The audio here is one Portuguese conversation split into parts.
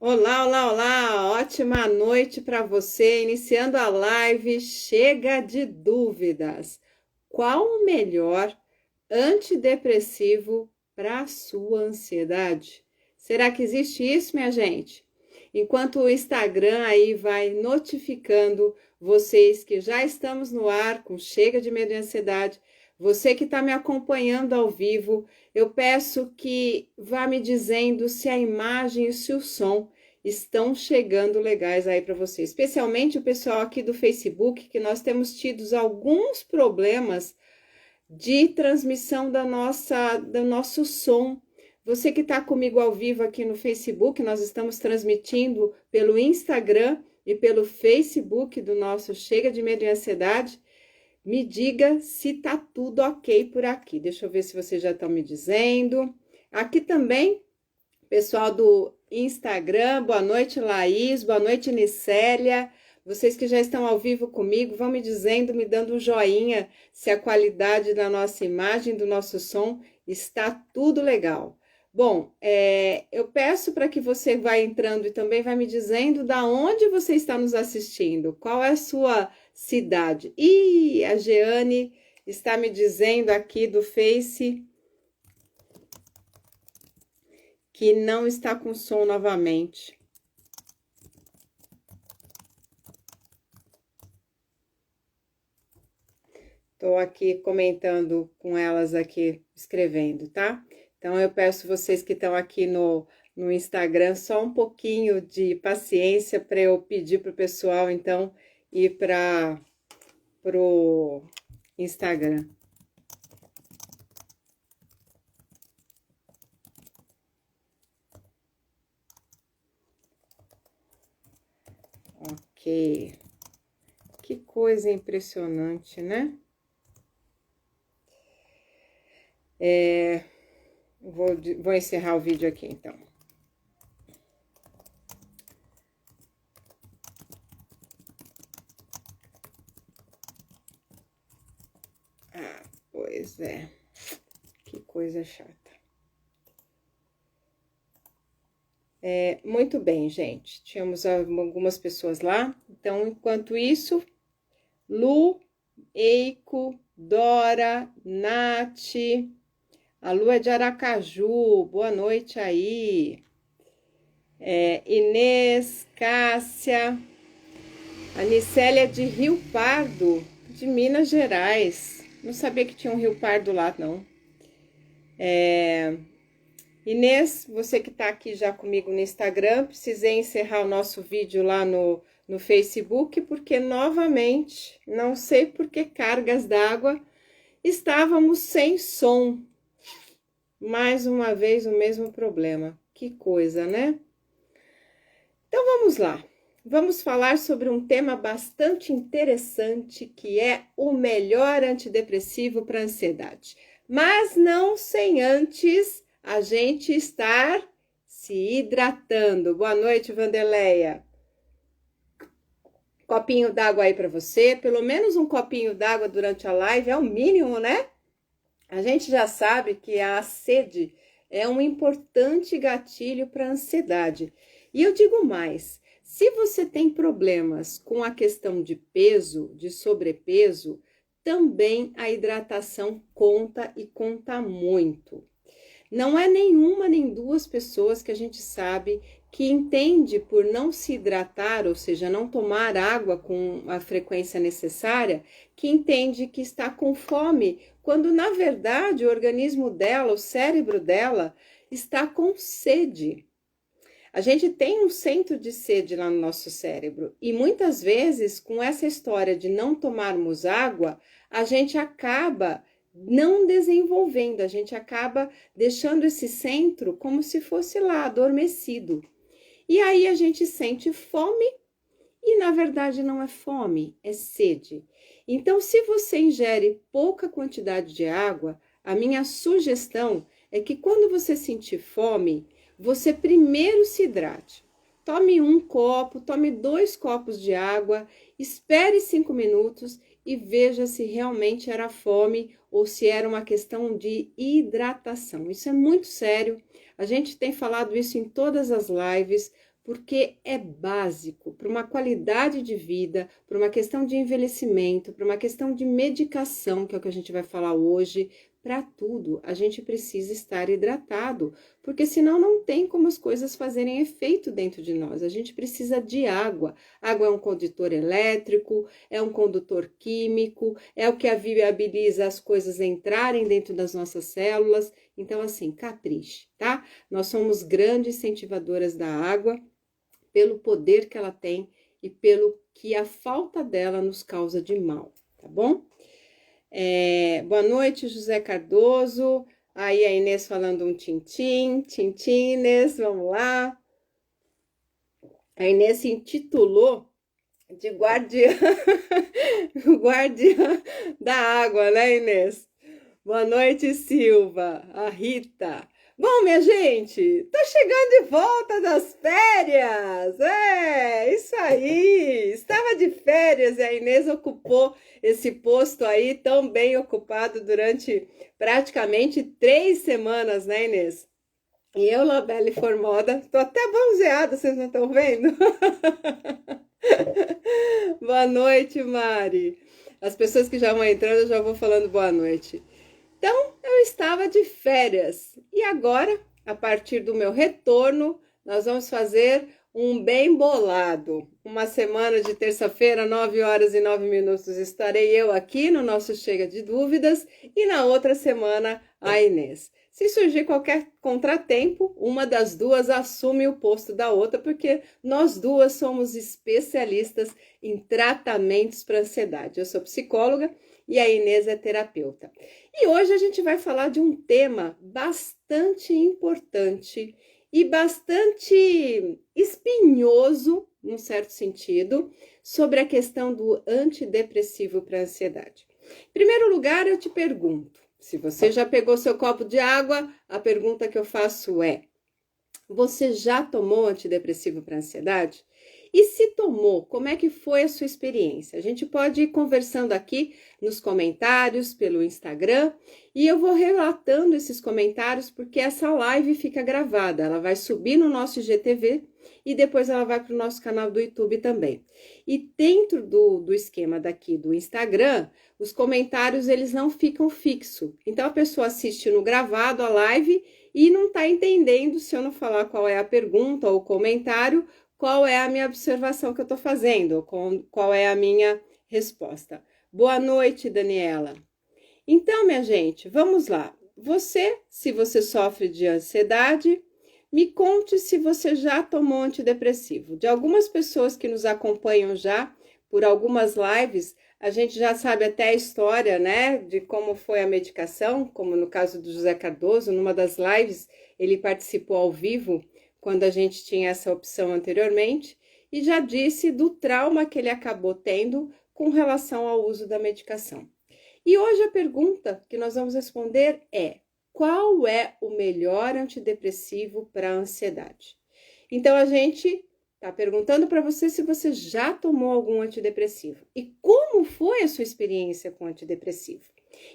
Olá, olá, olá! Ótima noite para você. Iniciando a live, chega de dúvidas. Qual o melhor antidepressivo para a sua ansiedade? Será que existe isso, minha gente? Enquanto o Instagram aí vai notificando vocês que já estamos no ar com Chega de Medo e Ansiedade, você que está me acompanhando ao vivo, eu peço que vá me dizendo se a imagem e se o som estão chegando legais aí para você, especialmente o pessoal aqui do Facebook, que nós temos tido alguns problemas de transmissão do nosso som. Você que está comigo ao vivo aqui no Facebook, nós estamos transmitindo pelo Instagram e pelo Facebook do nosso Chega de Medo e Ansiedade. Me diga se tá tudo ok por aqui. Deixa eu ver se vocês já estão me dizendo. Aqui também, pessoal do Instagram, boa noite, Laís, boa noite, Nicélia. Vocês que já estão ao vivo comigo, vão me dizendo, me dando um joinha, se a qualidade da nossa imagem, do nosso som, está tudo legal. Bom, eu peço para que você vá entrando e também vai me dizendo da onde você está nos assistindo, qual é a sua cidade. E a Jeane está me dizendo aqui do Face que não está com som novamente. Estou aqui comentando com elas aqui, escrevendo, tá? Então, eu peço vocês que estão aqui no Instagram só um pouquinho de paciência para eu pedir para o pessoal, então, ir para o Instagram. Ok. Que coisa impressionante, né? Vou encerrar o vídeo aqui, então. Ah, pois é. Que coisa chata. Muito bem, gente. Tínhamos algumas pessoas lá. Então, enquanto isso, Lu, Eiko, Dora, Nath, a Lu é de Aracaju, boa noite aí. Inês, Cássia, a Nicélia de Rio Pardo, de Minas Gerais. Não sabia que tinha um Rio Pardo lá, não. Inês, você que está aqui já comigo no Instagram, precisei encerrar o nosso vídeo lá no Facebook, porque novamente, não sei por que cargas d'água, estávamos sem som. Mais uma vez o mesmo problema. Que coisa, né? Então vamos lá. Vamos falar sobre um tema bastante interessante, que é o melhor antidepressivo para ansiedade. Mas não sem antes a gente estar se hidratando. Boa noite, Vanderleia. Copinho d'água aí para você. Pelo menos um copinho d'água durante a live é o mínimo, né? A gente já sabe que a sede é um importante gatilho para a ansiedade. E eu digo mais, se você tem problemas com a questão de peso, de sobrepeso, também a hidratação conta e conta muito. Não é nenhuma nem duas pessoas que a gente sabe que entende por não se hidratar, ou seja, não tomar água com a frequência necessária, que entende que está com fome, quando na verdade o organismo dela, o cérebro dela, está com sede. A gente tem um centro de sede lá no nosso cérebro e muitas vezes com essa história de não tomarmos água, a gente acaba não desenvolvendo, a gente acaba deixando esse centro como se fosse lá adormecido. E aí a gente sente fome e na verdade não é fome, é sede. Então, se você ingere pouca quantidade de água, a minha sugestão é que quando você sentir fome, você primeiro se hidrate. Tome um copo, tome 2 copos de água, espere 5 minutos e veja se realmente era fome ou se era uma questão de hidratação. Isso é muito sério. A gente tem falado isso em todas as lives. porque é básico para uma qualidade de vida, para uma questão de envelhecimento, para uma questão de medicação, que é o que a gente vai falar hoje. Para tudo, a gente precisa estar hidratado, porque senão não tem como as coisas fazerem efeito dentro de nós. A gente precisa de água. Água é um condutor elétrico, é um condutor químico, é o que viabiliza as coisas entrarem dentro das nossas células. Então, assim, capriche, tá? Nós somos grandes incentivadoras da água, pelo poder que ela tem e pelo que a falta dela nos causa de mal, tá bom? Boa noite, José Cardoso. Aí a Inês falando um tintim, Inês, vamos lá. A Inês se intitulou de guardiã, guardiã da água, né, Inês? Boa noite, Silva, a Rita. Bom, minha gente, tô chegando de volta das férias. Isso aí. Estava de férias e a Inês ocupou esse posto aí tão bem ocupado durante praticamente 3 semanas, né, Inês? E eu, Labela e Formoda, tô até bronzeada, vocês não estão vendo? Boa noite, Mari. As pessoas que já vão entrando, eu já vou falando boa noite. Então, eu estava de férias e agora, a partir do meu retorno, nós vamos fazer um bem bolado. Uma semana de terça-feira, 9h09, estarei eu aqui no nosso Chega de Dúvidas e na outra semana a Inês. Se surgir qualquer contratempo, uma das duas assume o posto da outra, porque nós duas somos especialistas em tratamentos para ansiedade. Eu sou psicóloga e a Inês é terapeuta. E hoje a gente vai falar de um tema bastante importante e bastante espinhoso, num certo sentido, sobre a questão do antidepressivo para ansiedade. Em primeiro lugar, eu te pergunto, se você já pegou seu copo de água, a pergunta que eu faço é: você já tomou antidepressivo para ansiedade? E se tomou, como é que foi a sua experiência? A gente pode ir conversando aqui nos comentários, pelo Instagram, e eu vou relatando esses comentários porque essa live fica gravada. Ela vai subir no nosso IGTV e depois ela vai para o nosso canal do YouTube também. E dentro do esquema daqui do Instagram, os comentários eles não ficam fixos. Então a pessoa assiste no gravado a live e não está entendendo, se eu não falar qual é a pergunta ou o comentário, qual é a minha observação que eu estou fazendo, qual é a minha resposta. Boa noite, Daniela. Então, minha gente, vamos lá. Se você sofre de ansiedade, me conte se você já tomou antidepressivo. De algumas pessoas que nos acompanham já, por algumas lives, a gente já sabe até a história, né, de como foi a medicação, como no caso do José Cardoso, numa das lives, ele participou ao vivo, quando a gente tinha essa opção anteriormente, e já disse do trauma que ele acabou tendo com relação ao uso da medicação. E hoje a pergunta que nós vamos responder é: qual é o melhor antidepressivo para a ansiedade? Então a gente está perguntando para você se você já tomou algum antidepressivo e como foi a sua experiência com antidepressivo.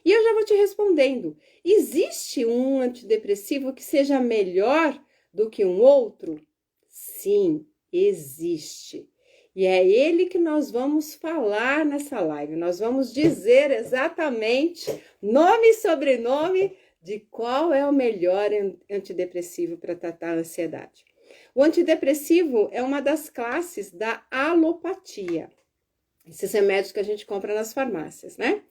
E eu já vou te respondendo: existe um antidepressivo que seja melhor do que um outro? Sim, existe. E é ele que nós vamos falar nessa live. Nós vamos dizer exatamente nome e sobrenome de qual é o melhor antidepressivo para tratar a ansiedade. O antidepressivo é uma das classes da alopatia. Esses remédios que a gente compra nas farmácias, né?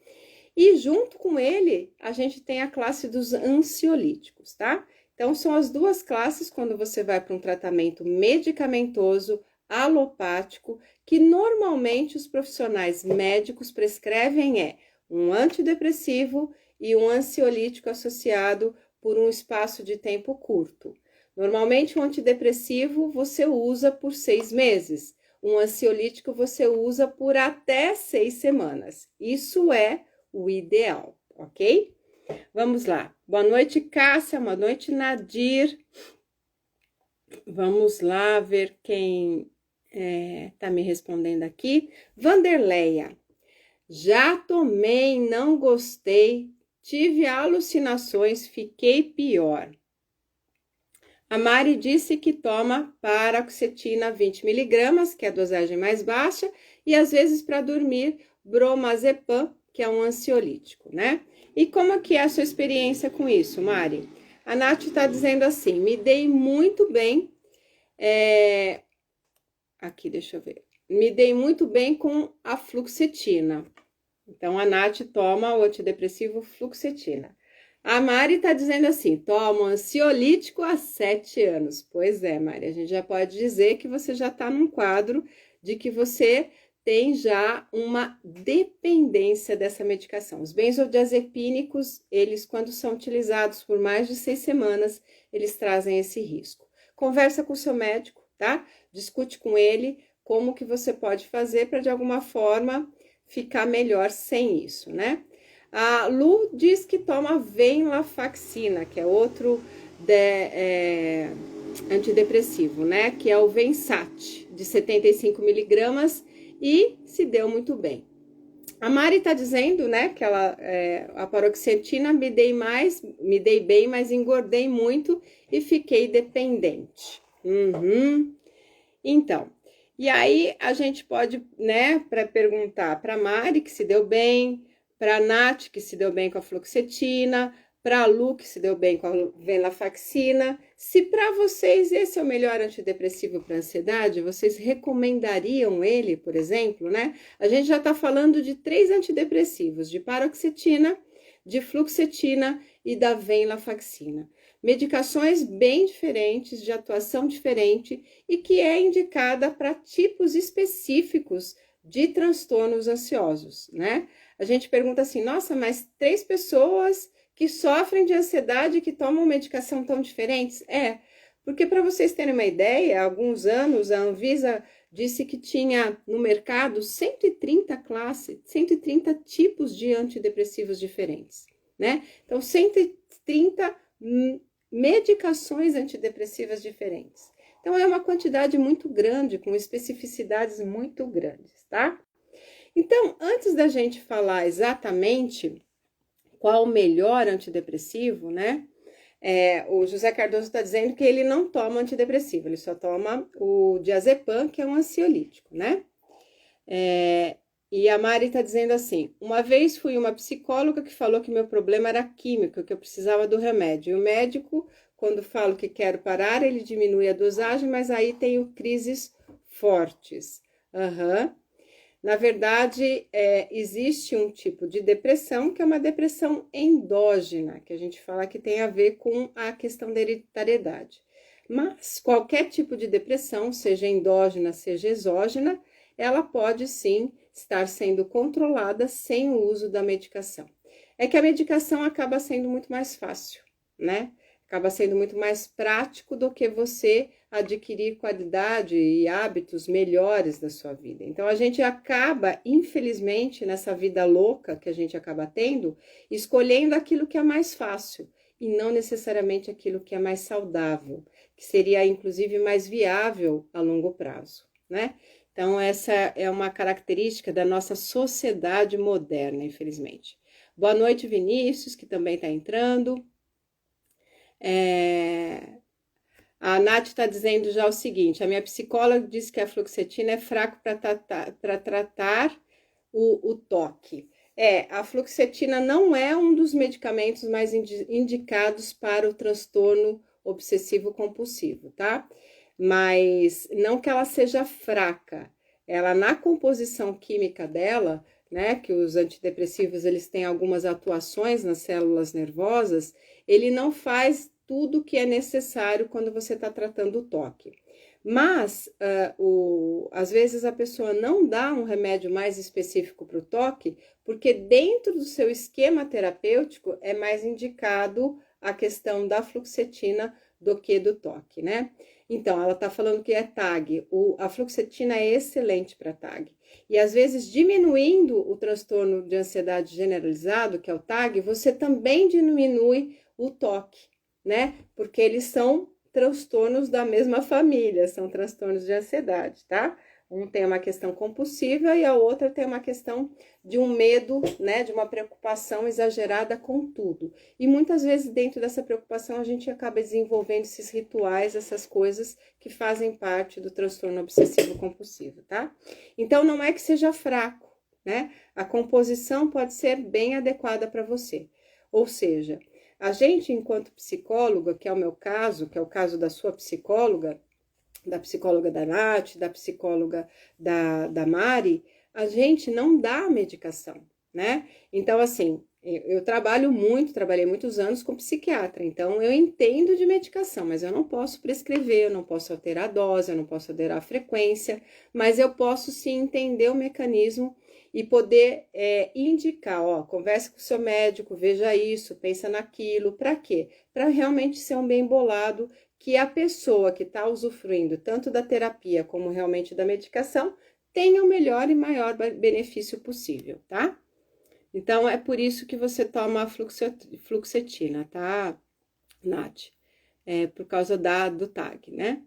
E junto com ele, a gente tem a classe dos ansiolíticos, tá? Então, são as duas classes quando você vai para um tratamento medicamentoso, alopático, que normalmente os profissionais médicos prescrevem um antidepressivo e um ansiolítico associado por um espaço de tempo curto. Normalmente, um antidepressivo você usa por 6 meses, um ansiolítico você usa por até 6 semanas. Isso é o ideal, ok? Vamos lá. Boa noite, Cássia. Boa noite, Nadir. Vamos lá ver quem tá me respondendo aqui. Vanderleia. Já tomei, não gostei, tive alucinações, fiquei pior. A Mari disse que toma paroxetina 20 miligramas, que é a dosagem mais baixa, e às vezes para dormir, bromazepam, que é um ansiolítico, né? E como que é a sua experiência com isso, Mari? A Nath está dizendo assim, me dei muito bem, aqui, deixa eu ver, me dei muito bem com a fluoxetina. Então, a Nath toma o antidepressivo fluoxetina. A Mari tá dizendo assim, toma ansiolítico há 7 anos. Pois é, Mari, a gente já pode dizer que você já tá num quadro de que você tem já uma dependência dessa medicação. Os benzodiazepínicos, eles, quando são utilizados por mais de 6 semanas, eles trazem esse risco. Conversa com o seu médico, tá? Discute com ele como que você pode fazer para, de alguma forma, ficar melhor sem isso, né? A Lu diz que toma venlafaxina, que é outro antidepressivo, né? Que é o Vensat, de 75 miligramas, e se deu muito bem. A Mari tá dizendo, né, que a paroxetina me dei bem, mas engordei muito e fiquei dependente. Então, e aí a gente pode, né, para perguntar para Mari, que se deu bem, para Nath, que se deu bem com a fluoxetina, para Lu, que se deu bem com a venlafaxina, se para vocês esse é o melhor antidepressivo para ansiedade, vocês recomendariam ele, por exemplo, né? A gente já está falando de 3 antidepressivos, de paroxetina, de fluoxetina e da venlafaxina. Medicações bem diferentes, de atuação diferente e que é indicada para tipos específicos de transtornos ansiosos, né? A gente pergunta assim, nossa, mas 3 pessoas que sofrem de ansiedade que tomam medicação tão diferentes? Porque para vocês terem uma ideia, há alguns anos a Anvisa disse que tinha no mercado 130 tipos de antidepressivos diferentes, né? Então, 130 medicações antidepressivas diferentes. Então, é uma quantidade muito grande, com especificidades muito grandes, tá? Então, antes da gente falar exatamente qual o melhor antidepressivo, né? O José Cardoso está dizendo que ele não toma antidepressivo, ele só toma o diazepam, que é um ansiolítico, né? E a Mari está dizendo assim, uma vez fui uma psicóloga que falou que meu problema era químico, que eu precisava do remédio. E o médico, quando falo que quero parar, ele diminui a dosagem, mas aí tenho crises fortes. Na verdade, existe um tipo de depressão que é uma depressão endógena, que a gente fala que tem a ver com a questão da hereditariedade. Mas qualquer tipo de depressão, seja endógena, seja exógena, ela pode sim estar sendo controlada sem o uso da medicação. É que a medicação acaba sendo muito mais fácil, né? Acaba sendo muito mais prático do que você adquirir qualidade e hábitos melhores da sua vida. Então, a gente acaba, infelizmente, nessa vida louca que a gente acaba tendo, escolhendo aquilo que é mais fácil e não necessariamente aquilo que é mais saudável, que seria, inclusive, mais viável a longo prazo, né? Então, essa é uma característica da nossa sociedade moderna, infelizmente. Boa noite, Vinícius, que também está entrando. A Nath está dizendo já o seguinte, a minha psicóloga disse que a fluoxetina é fraco para tratar o toque. A fluoxetina não é um dos medicamentos mais indicados para o transtorno obsessivo-compulsivo, tá? Mas não que ela seja fraca, ela na composição química dela, né, que os antidepressivos eles têm algumas atuações nas células nervosas, ele não faz tudo que é necessário quando você está tratando o toque. Mas, às vezes a pessoa não dá um remédio mais específico para o toque, porque dentro do seu esquema terapêutico é mais indicado a questão da fluoxetina do que do toque, né? Então, ela está falando que é TAG. A fluoxetina é excelente para TAG. E às vezes, diminuindo o transtorno de ansiedade generalizado, que é o TAG, você também diminui o toque, né? Porque eles são transtornos da mesma família, são transtornos de ansiedade, tá? Um tem uma questão compulsiva e a outra tem uma questão de um medo, né, de uma preocupação exagerada com tudo. E muitas vezes dentro dessa preocupação a gente acaba desenvolvendo esses rituais, essas coisas que fazem parte do transtorno obsessivo compulsivo, tá? Então não é que seja fraco, né? A composição pode ser bem adequada para você. Ou seja, a gente enquanto psicóloga, que é o meu caso, que é o caso da sua psicóloga, da psicóloga da Nath, da psicóloga da Mari, a gente não dá medicação, né? Então, assim, eu trabalhei muitos anos com psiquiatra, então eu entendo de medicação, mas eu não posso prescrever, eu não posso alterar a dose, eu não posso alterar a frequência, mas eu posso sim entender o mecanismo e poder indicar, ó, converse com o seu médico, veja isso, pensa naquilo, para quê? Para realmente ser um bem bolado, que a pessoa que está usufruindo tanto da terapia como realmente da medicação tenha o melhor e maior benefício possível, tá? Então, é por isso que você toma a fluoxetina, tá, Nath? É por causa do TAG, né?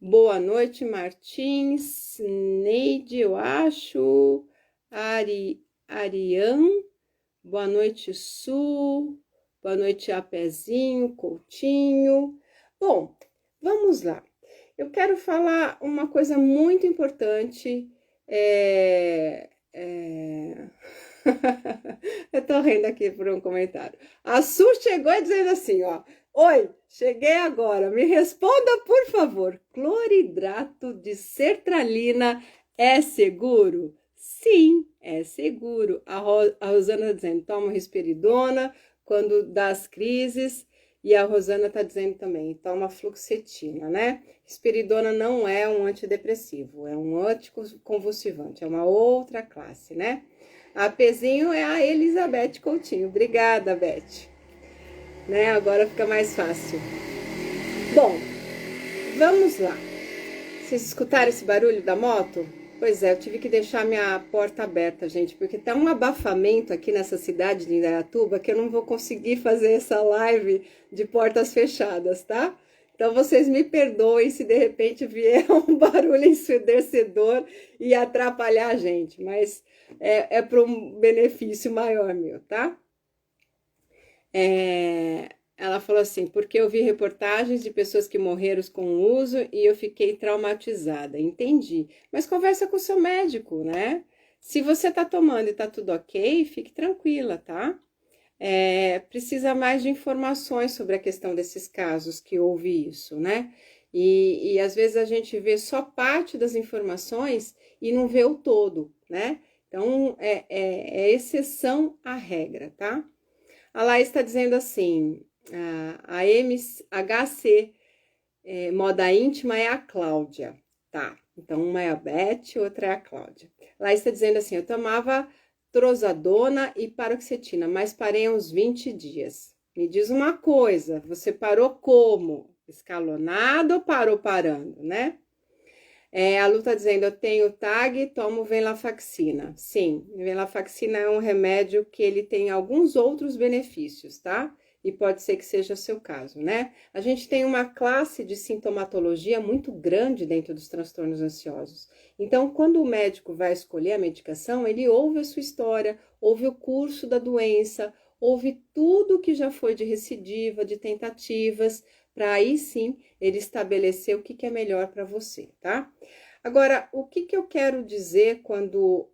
Boa noite, Martins, Neide, eu acho, Ariane, boa noite, Su, boa noite, Apezinho, Coutinho. Bom, vamos lá. Eu quero falar uma coisa muito importante. Eu tô rindo aqui por um comentário. A Su chegou dizendo assim, ó. Oi, cheguei agora. Me responda, por favor. Cloridrato de sertralina é seguro? Sim, é seguro. A Rosana dizendo, toma risperidona quando dá as crises. E a Rosana tá dizendo também, toma fluoxetina, né? Risperidona não é um antidepressivo, é um anticonvulsivante, é uma outra classe, né? A Pezinho é a Elizabeth Coutinho. Obrigada, Beth. Né? Agora fica mais fácil. Bom, vamos lá. Vocês escutaram esse barulho da moto? Pois é, eu tive que deixar minha porta aberta, gente, porque tá um abafamento aqui nessa cidade de Indaiatuba que eu não vou conseguir fazer essa live de portas fechadas, tá? Então vocês me perdoem se de repente vier um barulho ensurdecedor e atrapalhar a gente, mas é para um benefício maior meu, tá? Ela falou assim, porque eu vi reportagens de pessoas que morreram com o uso e eu fiquei traumatizada. Entendi. Mas conversa com o seu médico, né? Se você tá tomando e tá tudo ok, fique tranquila, tá? Precisa mais de informações sobre a questão desses casos que houve isso, né? E às vezes a gente vê só parte das informações e não vê o todo, né? Então, é exceção à regra, tá? A Laís está dizendo assim, a HC moda íntima é a Cláudia, tá? Então, uma é a Beth, outra é a Cláudia. Laís está dizendo assim, eu tomava trozadona e paroxetina, mas parei há uns 20 dias. Me diz uma coisa, você parou como? Escalonado ou parou parando, né? A Lu tá dizendo, eu tenho TAG, tomo venlafaxina. Sim, venlafaxina é um remédio que ele tem alguns outros benefícios, tá? E pode ser que seja o seu caso, né? A gente tem uma classe de sintomatologia muito grande dentro dos transtornos ansiosos. Então, quando o médico vai escolher a medicação, ele ouve a sua história, ouve o curso da doença, ouve tudo que já foi de recidiva, de tentativas, para aí sim ele estabelecer o que é melhor para você, tá? Agora, o que eu quero dizer quando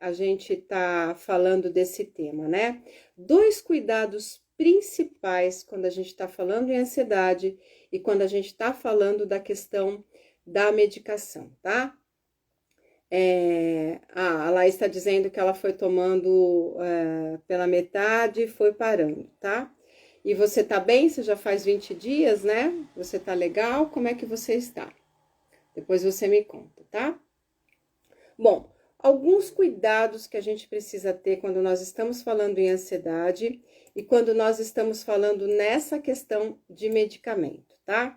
a gente está falando desse tema, né? 2 cuidados principais quando a gente está falando em ansiedade e quando a gente está falando da questão da medicação, tá? A Laís está dizendo que ela foi tomando pela metade e foi parando, tá? E você tá bem? Você já faz 20 dias, né? Você tá legal? Como é que você está? Depois você me conta, tá? Bom, alguns cuidados que a gente precisa ter quando nós estamos falando em ansiedade e quando nós estamos falando nessa questão de medicamento, tá?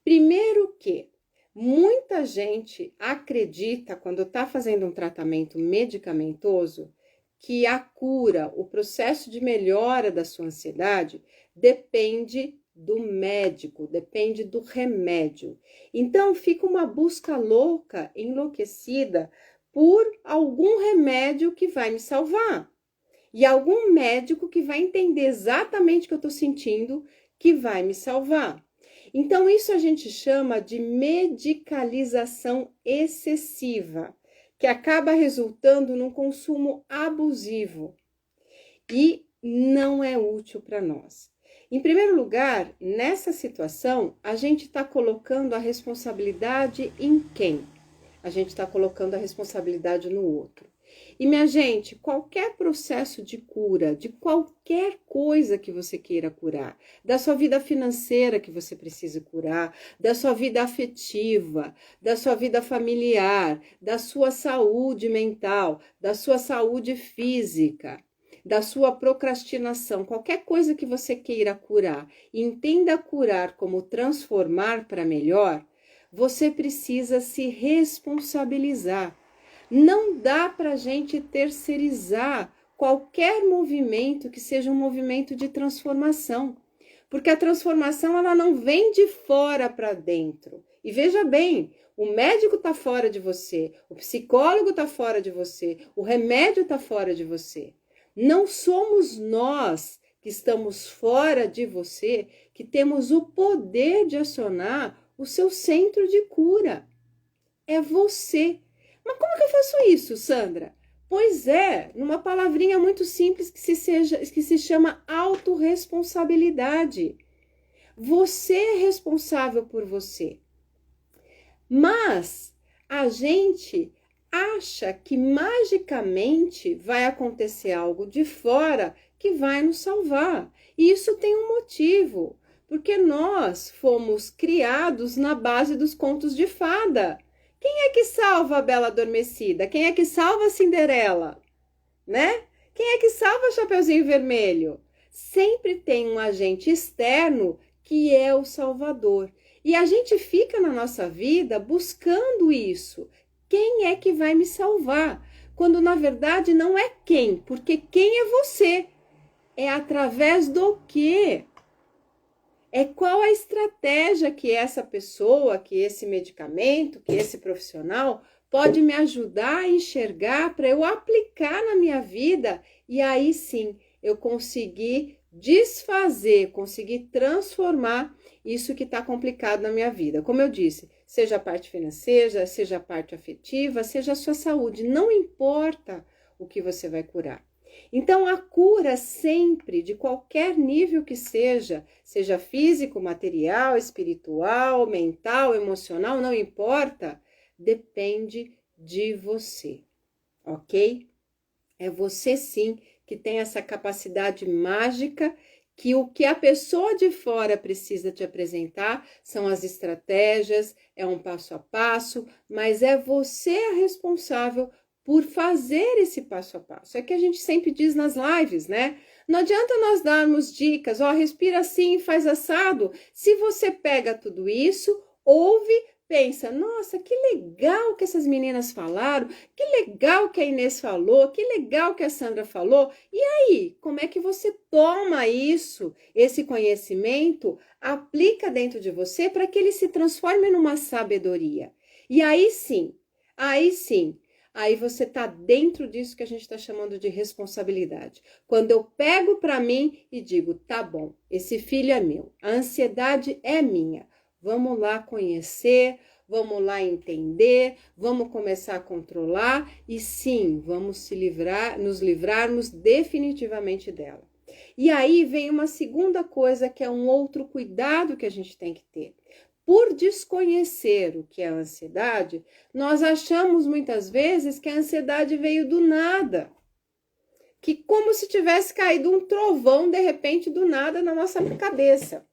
Primeiro que muita gente acredita, quando tá fazendo um tratamento medicamentoso, que a cura, o processo de melhora da sua ansiedade depende do médico, depende do remédio. Então fica uma busca louca, enlouquecida por algum remédio que vai me salvar. E algum médico que vai entender exatamente o que eu estou sentindo, que vai me salvar. Então, isso a gente chama de medicalização excessiva, que acaba resultando num consumo abusivo e não é útil para nós. Em primeiro lugar, nessa situação, a gente está colocando a responsabilidade em quem? A gente está colocando a responsabilidade no outro. E, minha gente, qualquer processo de cura, de qualquer coisa que você queira curar, da sua vida financeira que você precisa curar, da sua vida afetiva, da sua vida familiar, da sua saúde mental, da sua saúde física, da sua procrastinação, qualquer coisa que você queira curar, entenda curar como transformar para melhor, você precisa se responsabilizar. Não dá para a gente terceirizar qualquer movimento que seja um movimento de transformação, porque a transformação ela não vem de fora para dentro. E veja bem, o médico está fora de você, o psicólogo está fora de você, o remédio está fora de você. Não somos nós que estamos fora de você que temos o poder de acionar o seu centro de cura. É você. Mas como que eu faço isso, Sandra? Pois é, numa palavrinha muito simples que se chama autorresponsabilidade. Você é responsável por você. Mas a gente acha que magicamente vai acontecer algo de fora que vai nos salvar. E isso tem um motivo, porque nós fomos criados na base dos contos de fada. Quem é que salva a Bela Adormecida? Quem é que salva a Cinderela? Né? Quem é que salva o Chapeuzinho Vermelho? Sempre tem um agente externo que é o salvador. E a gente fica na nossa vida buscando isso. Quem é que vai me salvar? Quando na verdade não é quem, porque quem é você? É através do quê? É qual a estratégia que essa pessoa, que esse medicamento, que esse profissional pode me ajudar a enxergar para eu aplicar na minha vida e aí sim eu conseguir desfazer, conseguir transformar isso que está complicado na minha vida. Como eu disse, seja a parte financeira, seja a parte afetiva, seja a sua saúde, não importa o que você vai curar. Então, a cura sempre, de qualquer nível que seja físico, material, espiritual, mental, emocional, não importa, depende de você, ok? É você sim que tem essa capacidade mágica que o que a pessoa de fora precisa te apresentar são as estratégias, é um passo a passo, mas é você a responsável por fazer esse passo a passo. É que a gente sempre diz nas lives, né? Não adianta nós darmos dicas, ó, respira assim, faz assado. Se você pega tudo isso, ouve, pensa, nossa, que legal que essas meninas falaram, que legal que a Inês falou, que legal que a Sandra falou. E aí, como é que você toma isso, esse conhecimento, aplica dentro de você para que ele se transforme numa sabedoria? E aí sim, aí você está dentro disso que a gente está chamando de responsabilidade. Quando eu pego para mim e digo, tá bom, esse filho é meu, a ansiedade é minha, vamos lá conhecer, vamos lá entender, vamos começar a controlar e sim, vamos nos livrarmos definitivamente dela. E aí vem uma segunda coisa que é um outro cuidado que a gente tem que ter. Por desconhecer o que é a ansiedade, nós achamos muitas vezes que a ansiedade veio do nada. Que como se tivesse caído um trovão, de repente, do nada na nossa cabeça.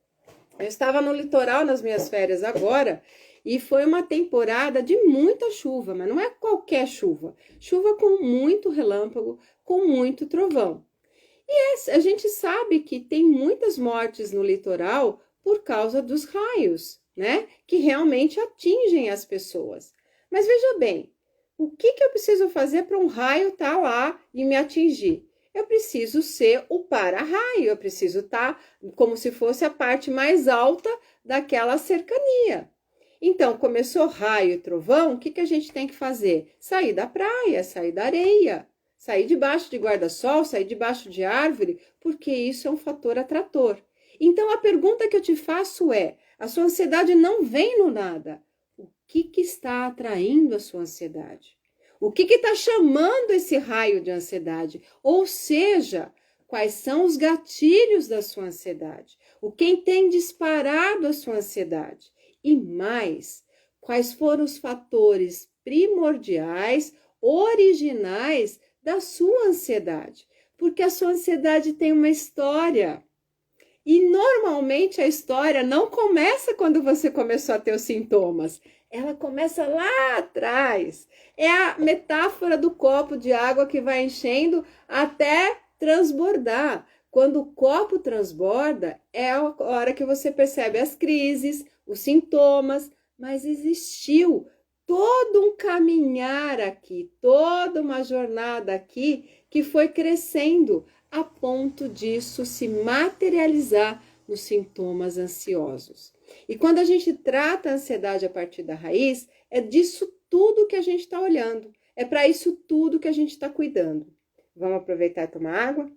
Eu estava no litoral nas minhas férias agora e foi uma temporada de muita chuva, mas não é qualquer chuva. Chuva com muito relâmpago, com muito trovão. E a gente sabe que tem muitas mortes no litoral por causa dos raios, né? Que realmente atingem as pessoas. Mas veja bem, o que eu preciso fazer para um raio estar lá e me atingir? eu preciso ser o para-raio, eu preciso estar como se fosse a parte mais alta daquela cercania. Então, começou raio e trovão, o que a gente tem que fazer? Sair da praia, sair da areia, sair debaixo de guarda-sol, sair debaixo de árvore, porque isso é um fator atrator. Então, a pergunta que eu te faço é, a sua ansiedade não vem no nada. O que está atraindo a sua ansiedade? O que está chamando esse raio de ansiedade? Ou seja, quais são os gatilhos da sua ansiedade? O que tem disparado a sua ansiedade? E mais, quais foram os fatores primordiais, originais da sua ansiedade? Porque a sua ansiedade tem uma história. E normalmente a história não começa quando você começou a ter os sintomas. Ela começa lá atrás. É a metáfora do copo de água que vai enchendo até transbordar. Quando o copo transborda, é a hora que você percebe as crises, os sintomas, mas existiu todo um caminhar aqui, toda uma jornada aqui que foi crescendo a ponto disso se materializar nos sintomas ansiosos. E quando a gente trata a ansiedade a partir da raiz, é disso tudo que a gente está olhando, é para isso tudo que a gente está cuidando. Vamos aproveitar e tomar água?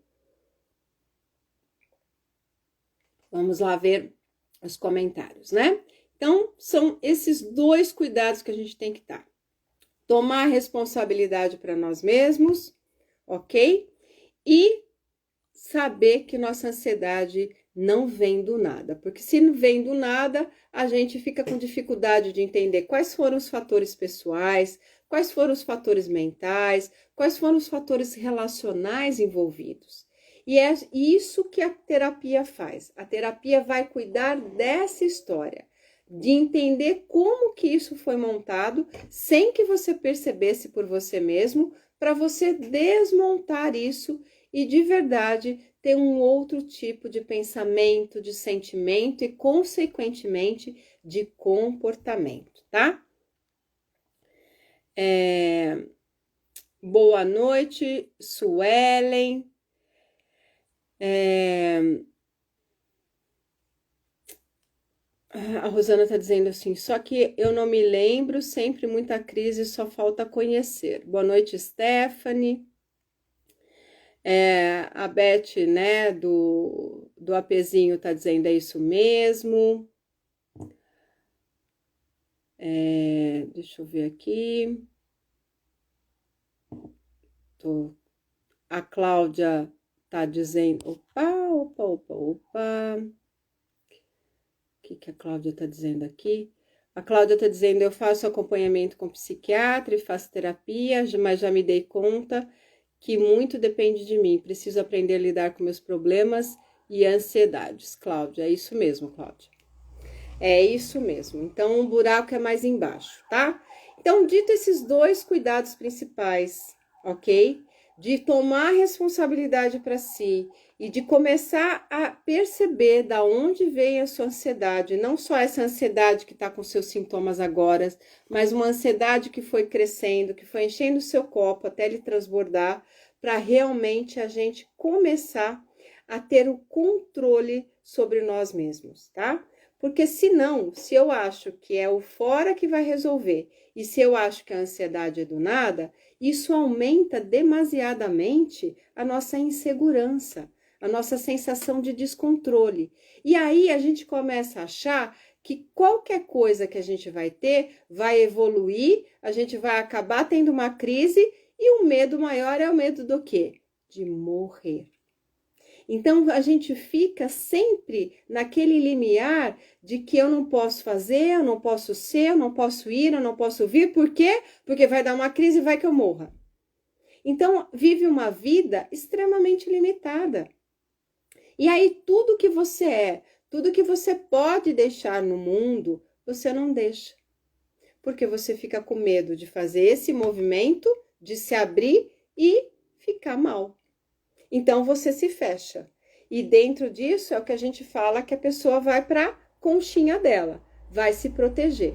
Vamos lá ver os comentários, né? Então, são esses dois cuidados que a gente tem que estar. Tomar responsabilidade para nós mesmos, ok? E saber que nossa ansiedade não vem do nada. Porque se não vem do nada, a gente fica com dificuldade de entender quais foram os fatores pessoais, quais foram os fatores mentais, quais foram os fatores relacionais envolvidos. E é isso que a terapia faz. A terapia vai cuidar dessa história, de entender como que isso foi montado, sem que você percebesse por você mesmo, para você desmontar isso e de verdade ter um outro tipo de pensamento, de sentimento e, consequentemente, de comportamento, tá? Boa noite, Suelen. A Rosana tá dizendo assim, só que eu não me lembro, sempre muita crise, só falta conhecer. Boa noite, Stephanie. A Beth, né, do APzinho tá dizendo, é isso mesmo. Deixa eu ver aqui. A Cláudia tá dizendo, opa. O que a Cláudia tá dizendo aqui? A Cláudia tá dizendo, eu faço acompanhamento com psiquiatra e faço terapia, mas já me dei conta que muito depende de mim. Preciso aprender a lidar com meus problemas e ansiedades. Cláudia, é isso mesmo, Cláudia. É isso mesmo. Então, o buraco é mais embaixo, tá? Então, dito esses dois cuidados principais, ok? De tomar responsabilidade para si e de começar a perceber da onde vem a sua ansiedade, não só essa ansiedade que está com seus sintomas agora, mas uma ansiedade que foi crescendo, que foi enchendo o seu copo até ele transbordar, para realmente a gente começar a ter o controle sobre nós mesmos, tá? Porque senão, se eu acho que é o fora que vai resolver e se eu acho que a ansiedade é do nada, isso aumenta demasiadamente a nossa insegurança, a nossa sensação de descontrole. E aí a gente começa a achar que qualquer coisa que a gente vai ter vai evoluir, a gente vai acabar tendo uma crise e o medo maior é o medo do quê? De morrer. Então, a gente fica sempre naquele limiar de que eu não posso fazer, eu não posso ser, eu não posso ir, eu não posso vir. Por quê? Porque vai dar uma crise e vai que eu morra. Então, vive uma vida extremamente limitada. E aí, tudo que você é, tudo que você pode deixar no mundo, você não deixa. Porque você fica com medo de fazer esse movimento, de se abrir e ficar mal. Então, você se fecha. E dentro disso é o que a gente fala que a pessoa vai para a conchinha dela, vai se proteger,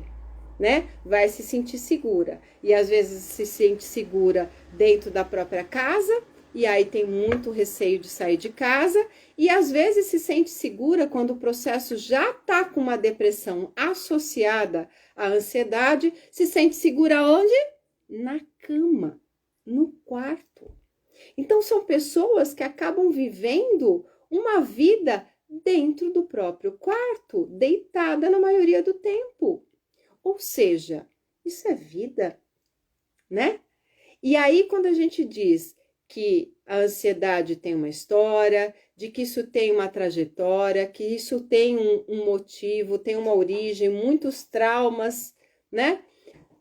né? Vai se sentir segura. E às vezes se sente segura dentro da própria casa e aí tem muito receio de sair de casa, e às vezes se sente segura quando o processo já está com uma depressão associada à ansiedade, se sente segura onde? Na cama, no quarto. Então são pessoas que acabam vivendo uma vida dentro do próprio quarto, deitada na maioria do tempo. Ou seja, isso é vida, né? E aí, quando a gente diz que a ansiedade tem uma história, de que isso tem uma trajetória, que isso tem um motivo, tem uma origem, muitos traumas, né?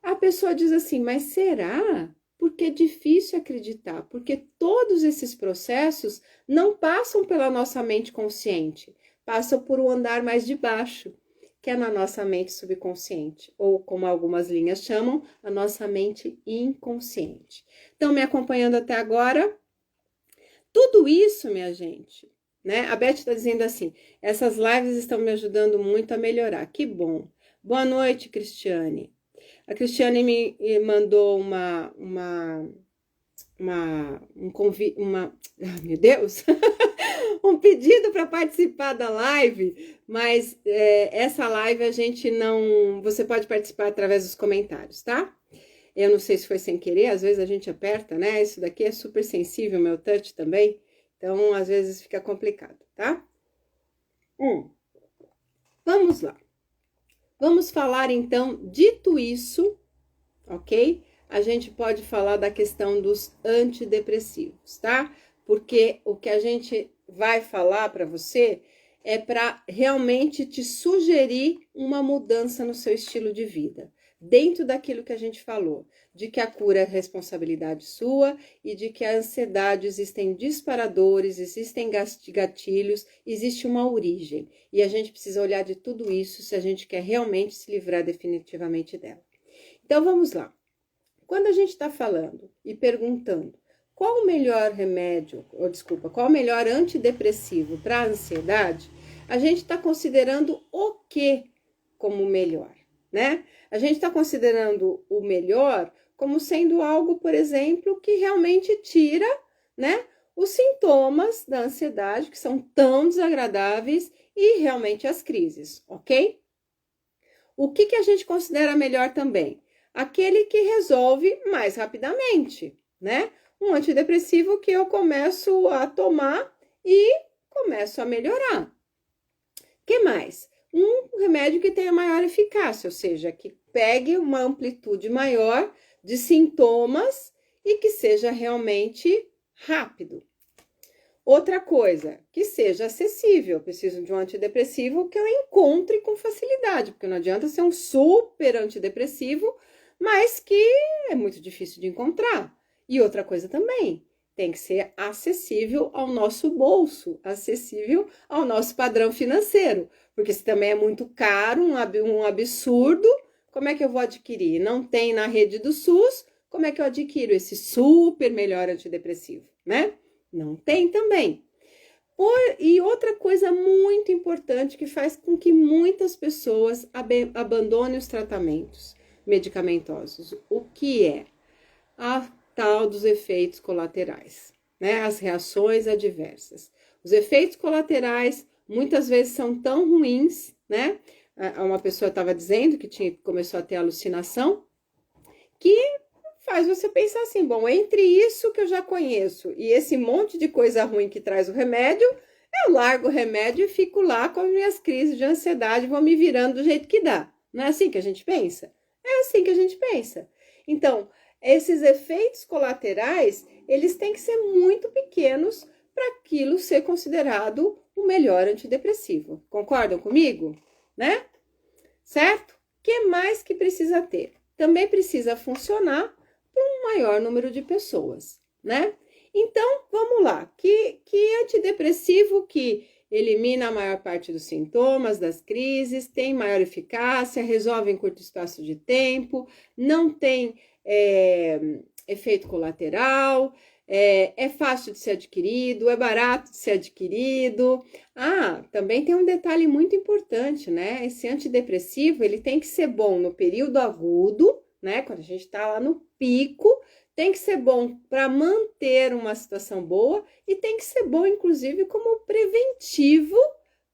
A pessoa diz assim, mas será? Porque é difícil acreditar, porque todos esses processos não passam pela nossa mente consciente, passam por um andar mais de baixo, que é na nossa mente subconsciente, ou como algumas linhas chamam, a nossa mente inconsciente. Estão me acompanhando até agora? Tudo isso, minha gente, né? A Beth está dizendo assim, essas lives estão me ajudando muito a melhorar, que bom. Boa noite, Cristiane. A Cristiane me mandou um convite, meu Deus, um pedido para participar da live, mas essa live a gente não, você pode participar através dos comentários, tá? Eu não sei se foi sem querer, às vezes a gente aperta, né? Isso daqui é super sensível, meu touch também, então às vezes fica complicado, tá? Vamos lá. Vamos falar então, dito isso, ok? A gente pode falar da questão dos antidepressivos, tá? Porque o que a gente vai falar para você é para realmente te sugerir uma mudança no seu estilo de vida, dentro daquilo que a gente falou, de que a cura é responsabilidade sua e de que a ansiedade existem disparadores, existem gatilhos, existe uma origem. E a gente precisa olhar de tudo isso se a gente quer realmente se livrar definitivamente dela. Então vamos lá. Quando a gente está falando e perguntando qual o melhor remédio, qual o melhor antidepressivo para a ansiedade, a gente está considerando o que como melhor, né? A gente está considerando o melhor como sendo algo, por exemplo, que realmente tira, né, os sintomas da ansiedade, que são tão desagradáveis, e realmente as crises, ok? O que a gente considera melhor também? Aquele que resolve mais rapidamente, né? Um antidepressivo que eu começo a tomar e começo a melhorar. Que mais? Um remédio que tenha maior eficácia, ou seja, que pegue uma amplitude maior de sintomas e que seja realmente rápido. Outra coisa, que seja acessível. Eu preciso de um antidepressivo que eu encontre com facilidade, porque não adianta ser um super antidepressivo, mas que é muito difícil de encontrar. E outra coisa também, tem que ser acessível ao nosso bolso, acessível ao nosso padrão financeiro, porque se também é muito caro, um absurdo, como é que eu vou adquirir? Não tem na rede do SUS, como é que eu adquiro esse super melhor antidepressivo, né? Não tem também. E outra coisa muito importante que faz com que muitas pessoas abandonem os tratamentos medicamentosos, o que é a tal dos efeitos colaterais, né? As reações adversas. Os efeitos colaterais muitas vezes são tão ruins, né? Uma pessoa estava dizendo que começou a ter alucinação, que faz você pensar assim, bom, entre isso que eu já conheço e esse monte de coisa ruim que traz o remédio, eu largo o remédio e fico lá com as minhas crises de ansiedade, vou me virando do jeito que dá. Não é assim que a gente pensa? É assim que a gente pensa. Então, esses efeitos colaterais, eles têm que ser muito pequenos para aquilo ser considerado o melhor antidepressivo. Concordam comigo? Né? Certo? O que mais que precisa ter? Também precisa funcionar para um maior número de pessoas, né? Então, vamos lá. Que antidepressivo que elimina a maior parte dos sintomas, das crises, tem maior eficácia, resolve em curto espaço de tempo, não tem efeito colateral, é fácil de ser adquirido, é barato de ser adquirido. Ah, também tem um detalhe muito importante, né? Esse antidepressivo, ele tem que ser bom no período agudo, né? Quando a gente está lá no pico, tem que ser bom para manter uma situação boa e tem que ser bom, inclusive, como preventivo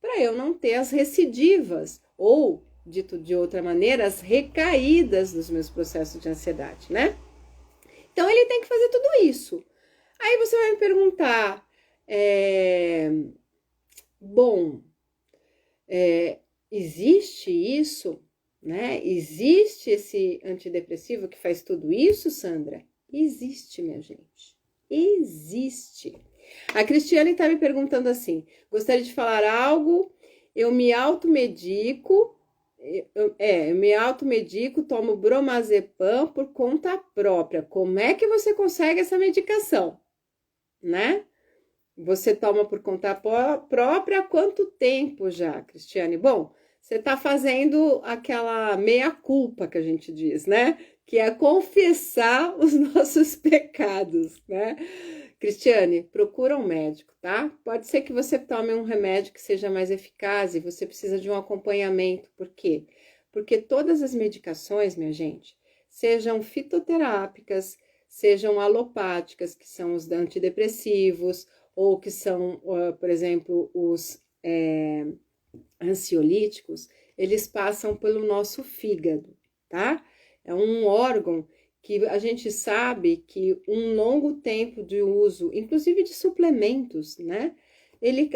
para eu não ter as recidivas ou, dito de outra maneira, as recaídas dos meus processos de ansiedade, né? Então, ele tem que fazer tudo isso. Aí você vai me perguntar, existe isso, né? Existe esse antidepressivo que faz tudo isso, Sandra? Existe, minha gente. Existe. A Cristiane está me perguntando assim, gostaria de falar algo, eu me automedico, tomo bromazepam por conta própria. Como é que você consegue essa medicação, né? Você toma por conta própria há quanto tempo já, Cristiane? Bom, você está fazendo aquela meia-culpa que a gente diz, né? Que é confessar os nossos pecados, né? Cristiane, procura um médico, tá? Pode ser que você tome um remédio que seja mais eficaz e você precisa de um acompanhamento. Por quê? Porque todas as medicações, minha gente, sejam fitoterápicas, sejam alopáticas, que são os antidepressivos, ou que são, por exemplo, os ansiolíticos, eles passam pelo nosso fígado, tá? É um órgão que a gente sabe que um longo tempo de uso, inclusive de suplementos, né? Ele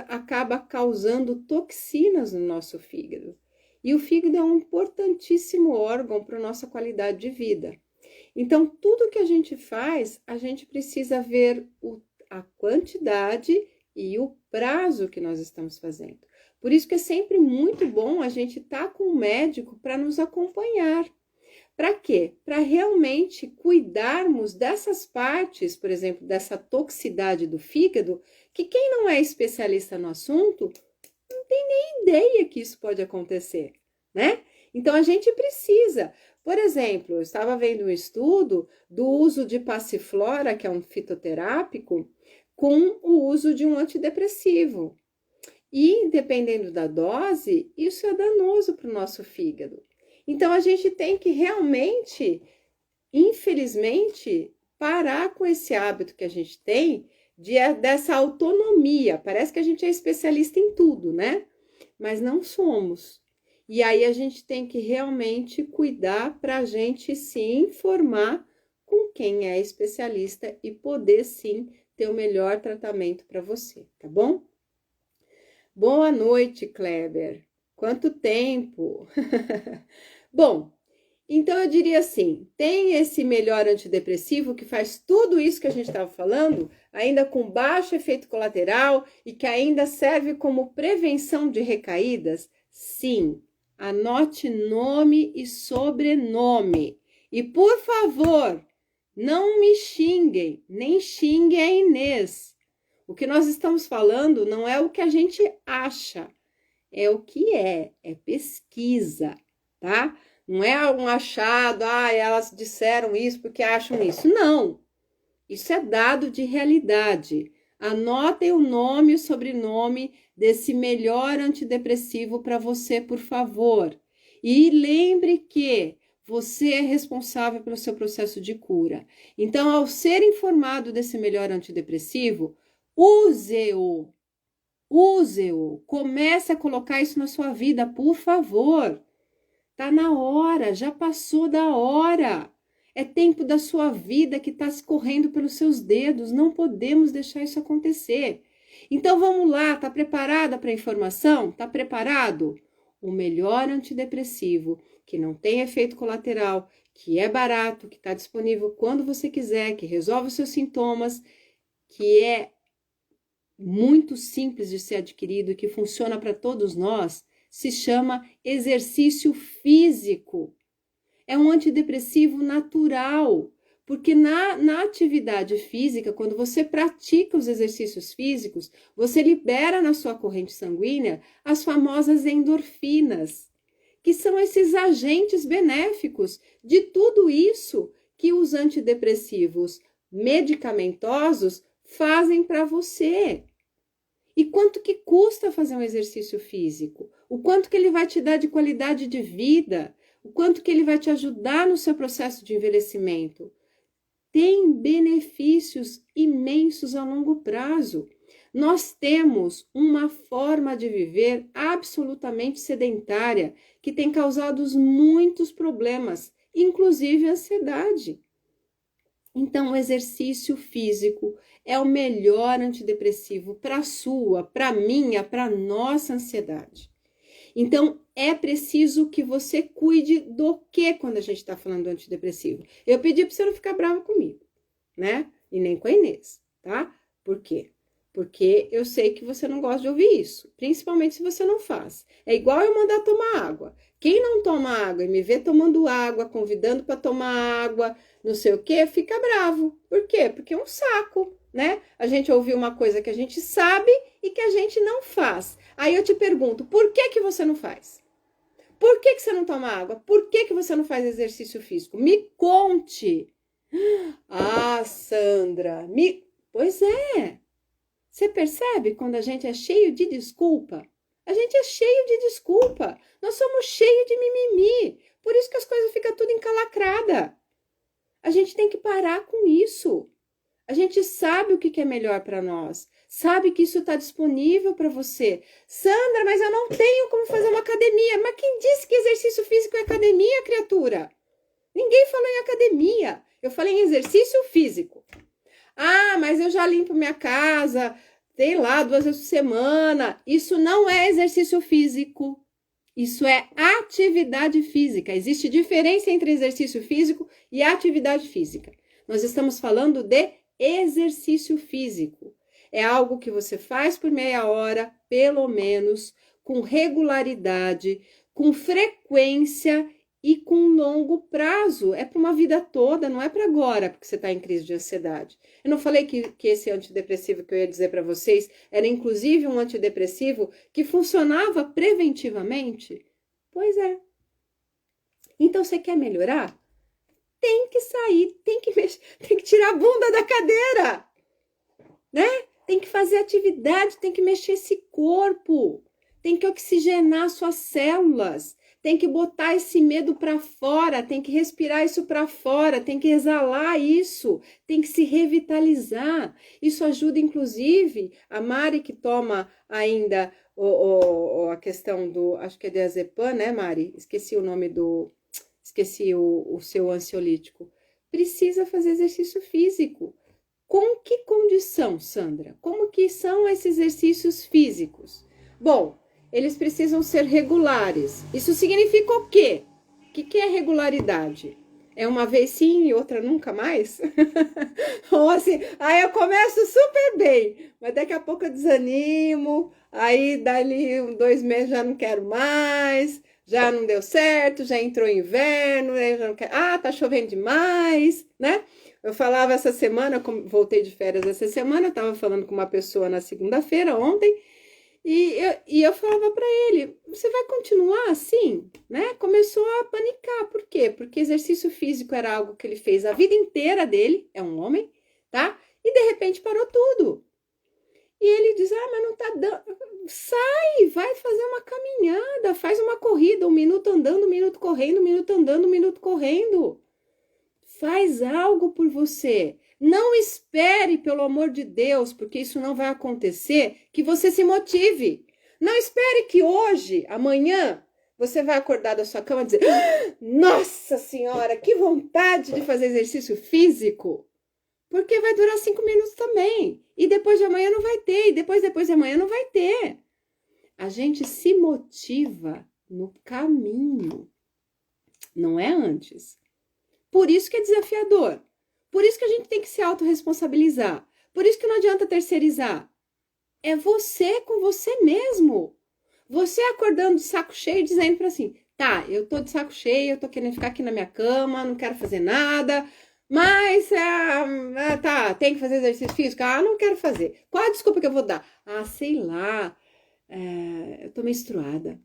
acaba causando toxinas no nosso fígado. E o fígado é um importantíssimo órgão para a nossa qualidade de vida. Então, tudo que a gente faz, a gente precisa ver a quantidade e o prazo que nós estamos fazendo. Por isso que é sempre muito bom a gente estar com um médico para nos acompanhar. Para quê? Para realmente cuidarmos dessas partes, por exemplo, dessa toxicidade do fígado, que quem não é especialista no assunto não tem nem ideia que isso pode acontecer, né? Então, a gente precisa. Por exemplo, eu estava vendo um estudo do uso de passiflora, que é um fitoterápico, com o uso de um antidepressivo. E, dependendo da dose, isso é danoso para o nosso fígado. Então, a gente tem que realmente, infelizmente, parar com esse hábito que a gente tem dessa autonomia. Parece que a gente é especialista em tudo, né? Mas não somos. E aí a gente tem que realmente cuidar para a gente se informar com quem é especialista e poder sim ter o melhor tratamento para você, tá bom? Boa noite, Kleber. Quanto tempo! Bom, então eu diria assim, tem esse melhor antidepressivo que faz tudo isso que a gente estava falando, ainda com baixo efeito colateral e que ainda serve como prevenção de recaídas? Sim, anote nome e sobrenome. E por favor, não me xinguem, nem xinguem a Inês. O que nós estamos falando não é o que a gente acha, é o que é pesquisa, tá? Não é um achado, elas disseram isso porque acham isso. Não, isso é dado de realidade. Anotem o nome e o sobrenome desse melhor antidepressivo para você, por favor. E lembre que você é responsável pelo seu processo de cura. Então, ao ser informado desse melhor antidepressivo, use-o. Use-o. Comece a colocar isso na sua vida, por favor. Tá na hora, já passou da hora. É tempo da sua vida que está escorrendo pelos seus dedos. Não podemos deixar isso acontecer. Então vamos lá, tá preparada para a informação? Tá preparado? O melhor antidepressivo, que não tem efeito colateral, que é barato, que está disponível quando você quiser, que resolve os seus sintomas, que é muito simples de ser adquirido e que funciona para todos nós, se chama exercício físico. É um antidepressivo natural, porque na atividade física, quando você pratica os exercícios físicos, você libera na sua corrente sanguínea as famosas endorfinas, que são esses agentes benéficos de tudo isso que os antidepressivos medicamentosos fazem para você. E quanto que custa fazer um exercício físico? O quanto que ele vai te dar de qualidade de vida? o quanto que ele vai te ajudar no seu processo de envelhecimento. Tem benefícios imensos a longo prazo. Nós temos uma forma de viver absolutamente sedentária que tem causado muitos problemas, inclusive ansiedade. Então, o exercício físico é o melhor antidepressivo para a sua, para a minha, para a nossa ansiedade. Então, é preciso que você cuide do que quando a gente está falando do antidepressivo. Eu pedi para você não ficar brava comigo, né? E nem com a Inês, tá? Por quê? Porque eu sei que você não gosta de ouvir isso, principalmente se você não faz. É igual eu mandar tomar água. Quem não toma água e me vê tomando água, convidando para tomar água, não sei o quê, fica bravo. Por quê? Porque é um saco, né? A gente ouviu uma coisa que a gente sabe e que a gente não faz. Aí eu te pergunto, por que que você não faz? Por que que você não toma água? Por que que você não faz exercício físico? Me conte. Ah, Sandra, Pois é. Você percebe quando a gente é cheio de desculpa? A gente é cheio de desculpa. Nós somos cheios de mimimi. Por isso que as coisas ficam tudo encalacrada. A gente tem que parar com isso. A gente sabe o que é melhor para nós. Sabe que isso está disponível para você. Sandra, mas eu não tenho como fazer uma academia. Mas quem disse que exercício físico é academia, criatura? Ninguém falou em academia. Eu falei em exercício físico. Ah, mas eu já limpo minha casa, sei lá, 2 vezes por semana. Isso não é exercício físico. Isso é atividade física. Existe diferença entre exercício físico e atividade física. Nós estamos falando de exercício físico. É algo que você faz por meia hora, pelo menos, com regularidade, com frequência e com longo prazo. É para uma vida toda, não é para agora, porque você está em crise de ansiedade. Eu não falei que esse antidepressivo que eu ia dizer para vocês era inclusive um antidepressivo que funcionava preventivamente? Pois é. Então, você quer melhorar? Tem que sair, tem que mexer, tem que tirar a bunda da cadeira, né? Tem que fazer atividade, tem que mexer esse corpo, tem que oxigenar suas células, tem que botar esse medo para fora, tem que respirar isso para fora, tem que exalar isso, tem que se revitalizar. Isso ajuda, inclusive, a Mari que toma ainda a questão do, acho que é diazepam, né, Mari? Esqueci o nome esqueci o seu ansiolítico. Precisa fazer exercício físico. Com que condição, Sandra? Como que são esses exercícios físicos? Bom, eles precisam ser regulares. Isso significa o quê? O que é regularidade? É uma vez sim e outra nunca mais? Ou assim, aí eu começo super bem, mas daqui a pouco eu desanimo, aí dali 2 meses já não quero mais, já não deu certo, já entrou inverno, eu já não quero, tá chovendo demais, né? Eu falava essa semana, voltei de férias essa semana, eu tava falando com uma pessoa na segunda-feira, ontem, e eu falava para ele, você vai continuar assim, né? Começou a panicar, por quê? Porque exercício físico era algo que ele fez a vida inteira dele, é um homem, tá? E de repente parou tudo. E ele diz, mas não tá dando, sai, vai fazer uma caminhada, faz uma corrida, 1 minuto andando, 1 minuto correndo, 1 minuto andando, 1 minuto correndo. Faz algo por você. Não espere, pelo amor de Deus, porque isso não vai acontecer, que você se motive. Não espere que hoje, amanhã, você vai acordar da sua cama e dizer, nossa senhora, que vontade de fazer exercício físico. Porque vai durar 5 minutos também. E depois de amanhã não vai ter. E depois de amanhã não vai ter. A gente se motiva no caminho. Não é antes. Por isso que é desafiador. Por isso que a gente tem que se autorresponsabilizar. Por isso que não adianta terceirizar. É você com você mesmo. Você acordando de saco cheio dizendo para assim, tá, eu tô de saco cheio, eu tô querendo ficar aqui na minha cama, não quero fazer nada, mas tá, tem que fazer exercício físico? Não quero fazer. Qual a desculpa que eu vou dar? Sei lá, eu tô menstruada.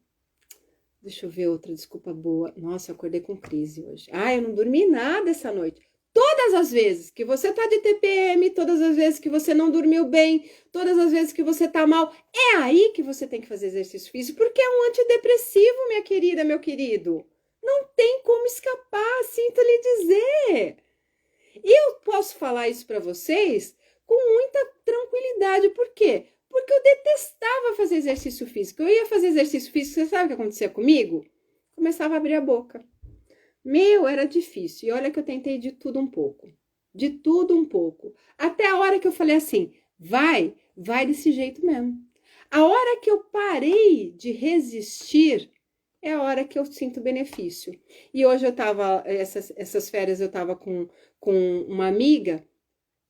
Deixa eu ver outra desculpa boa. Nossa, eu acordei com crise hoje. Eu não dormi nada essa noite. Todas as vezes que você tá de TPM, todas as vezes que você não dormiu bem, todas as vezes que você tá mal, é aí que você tem que fazer exercício físico, porque é um antidepressivo, minha querida, meu querido. Não tem escapar, sinto lhe dizer. E eu posso falar isso para vocês com muita tranquilidade. Por quê? Porque eu detestava fazer exercício físico. Eu ia fazer exercício físico, você sabe o que acontecia comigo? Começava a abrir a boca. Era difícil. E olha que eu tentei de tudo um pouco. De tudo um pouco. Até a hora que eu falei assim, vai desse jeito mesmo. A hora que eu parei de resistir, é a hora que eu sinto benefício. E hoje eu tava, essas férias eu tava com uma amiga,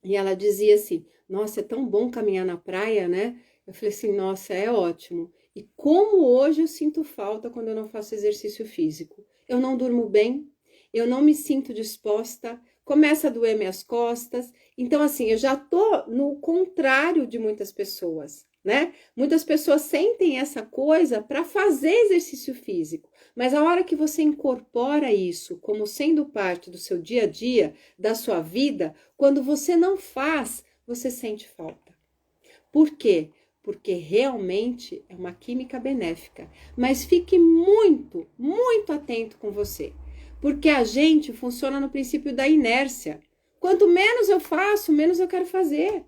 e ela dizia assim, nossa, é tão bom caminhar na praia, né? Eu falei assim, nossa, é ótimo. E como hoje eu sinto falta quando eu não faço exercício físico. Eu não durmo bem, eu não me sinto disposta, começa a doer minhas costas. Então, assim, eu já tô no contrário de muitas pessoas, né? Muitas pessoas sentem essa coisa para fazer exercício físico, mas a hora que você incorpora isso como sendo parte do seu dia a dia, da sua vida, quando você não faz, você sente falta. Por quê? Porque realmente é uma química benéfica. Mas fique muito, muito atento com você. Porque a gente funciona no princípio da inércia. Quanto menos eu faço, menos eu quero fazer.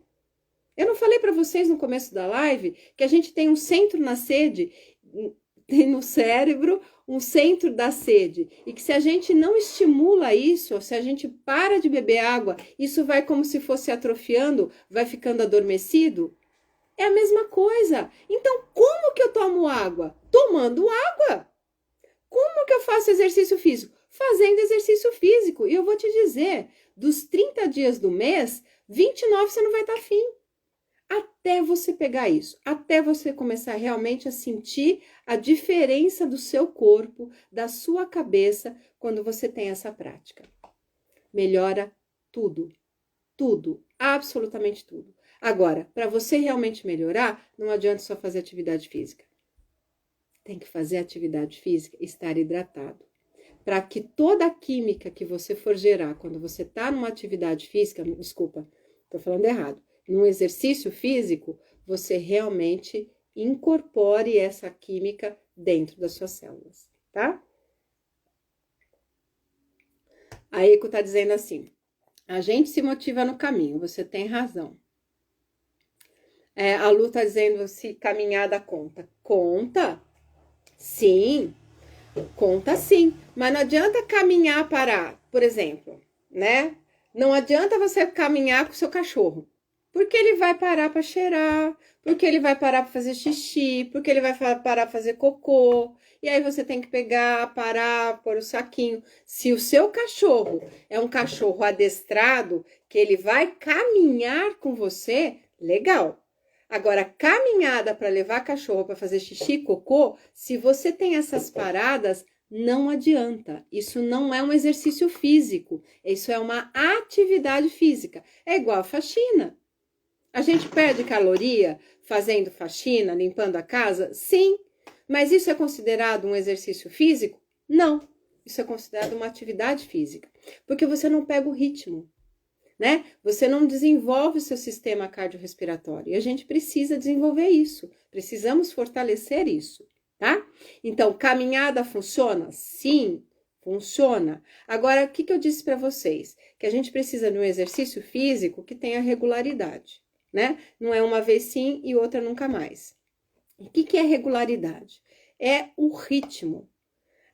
Eu não falei para vocês no começo da live que a gente tem um centro na sede, tem no cérebro um centro da sede, e que se a gente não estimula isso, ou se a gente para de beber água, isso vai como se fosse atrofiando, vai ficando adormecido. É a mesma coisa. Então, como que eu tomo água? Tomando água. Como que eu faço exercício físico? Fazendo exercício físico. E eu vou te dizer, dos 30 dias do mês, 29 você não vai estar afim. Até você pegar isso, até você começar realmente a sentir a diferença do seu corpo, da sua cabeça, quando você tem essa prática. Melhora tudo, tudo, absolutamente tudo. Agora, para você realmente melhorar, não adianta só fazer atividade física. Tem que fazer atividade física e estar hidratado. Para que toda a química que você for gerar quando você está numa atividade física, desculpa, estou falando errado, num exercício físico, você realmente incorpore essa química dentro das suas células, tá? A Eco está dizendo assim, a gente se motiva no caminho, você tem razão. A Lu está dizendo se caminhada conta. Conta? Sim, conta sim. Mas não adianta caminhar parar, por exemplo, né? Não adianta você caminhar com o seu cachorro. Porque ele vai parar para cheirar, porque ele vai parar para fazer xixi, porque ele vai parar para fazer cocô. E aí você tem que pegar, parar, pôr o saquinho. Se o seu cachorro é um cachorro adestrado, que ele vai caminhar com você, legal. Agora, caminhada para levar cachorro para fazer xixi e cocô, se você tem essas paradas, não adianta. Isso não é um exercício físico, isso é uma atividade física. É igual a faxina. A gente perde caloria fazendo faxina, limpando a casa? Sim. Mas isso é considerado um exercício físico? Não. Isso é considerado uma atividade física. Porque você não pega o ritmo, né? Você não desenvolve o seu sistema cardiorrespiratório. E a gente precisa desenvolver isso. Precisamos fortalecer isso, tá? Então, caminhada funciona? Sim, funciona. Agora, o que eu disse para vocês? Que a gente precisa de um exercício físico que tenha regularidade, né? Não é uma vez sim e outra nunca mais. O que é regularidade? É o ritmo.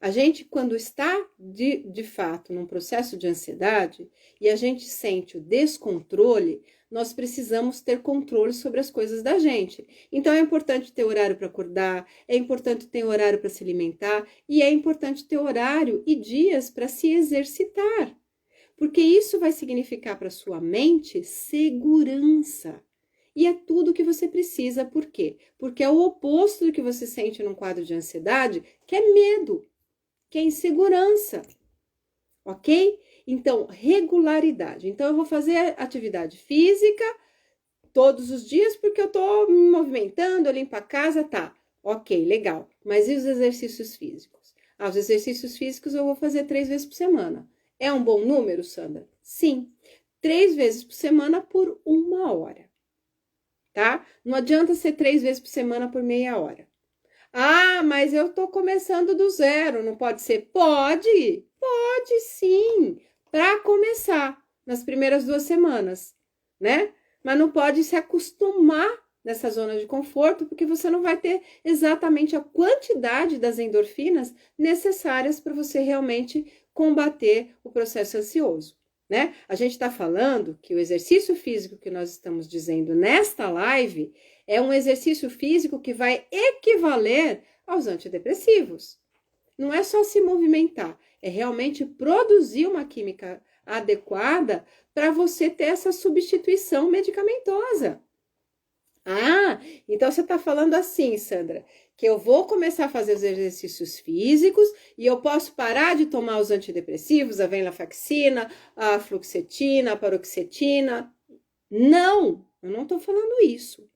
A gente, quando está de fato num processo de ansiedade e a gente sente o descontrole, nós precisamos ter controle sobre as coisas da gente. Então, é importante ter horário para acordar, é importante ter horário para se alimentar e é importante ter horário e dias para se exercitar. Porque isso vai significar para sua mente segurança. E é tudo que você precisa. Por quê? Porque é o oposto do que você sente num quadro de ansiedade, que é medo, que é insegurança. Ok? Então, regularidade. Então, eu vou fazer atividade física todos os dias porque eu tô me movimentando, eu limpo a casa, tá. Ok, legal. Mas e os exercícios físicos? Os exercícios físicos eu vou fazer 3 vezes por semana. É um bom número, Sandra? Sim. 3 vezes por semana por 1 hora. Tá? Não adianta ser 3 vezes por semana por meia hora. Ah, mas eu tô começando do zero, não pode ser? Pode, pode sim, para começar nas primeiras 2 semanas, né? Mas não pode se acostumar nessa zona de conforto, porque você não vai ter exatamente a quantidade das endorfinas necessárias para você realmente combater o processo ansioso, né? A gente está falando que o exercício físico que nós estamos dizendo nesta live é um exercício físico que vai equivaler aos antidepressivos. Não é só se movimentar, é realmente produzir uma química adequada para você ter essa substituição medicamentosa. Ah, então você está falando assim, Sandra, que eu vou começar a fazer os exercícios físicos e eu posso parar de tomar os antidepressivos, a venlafaxina, a fluoxetina, a paroxetina. Não, eu não estou falando isso.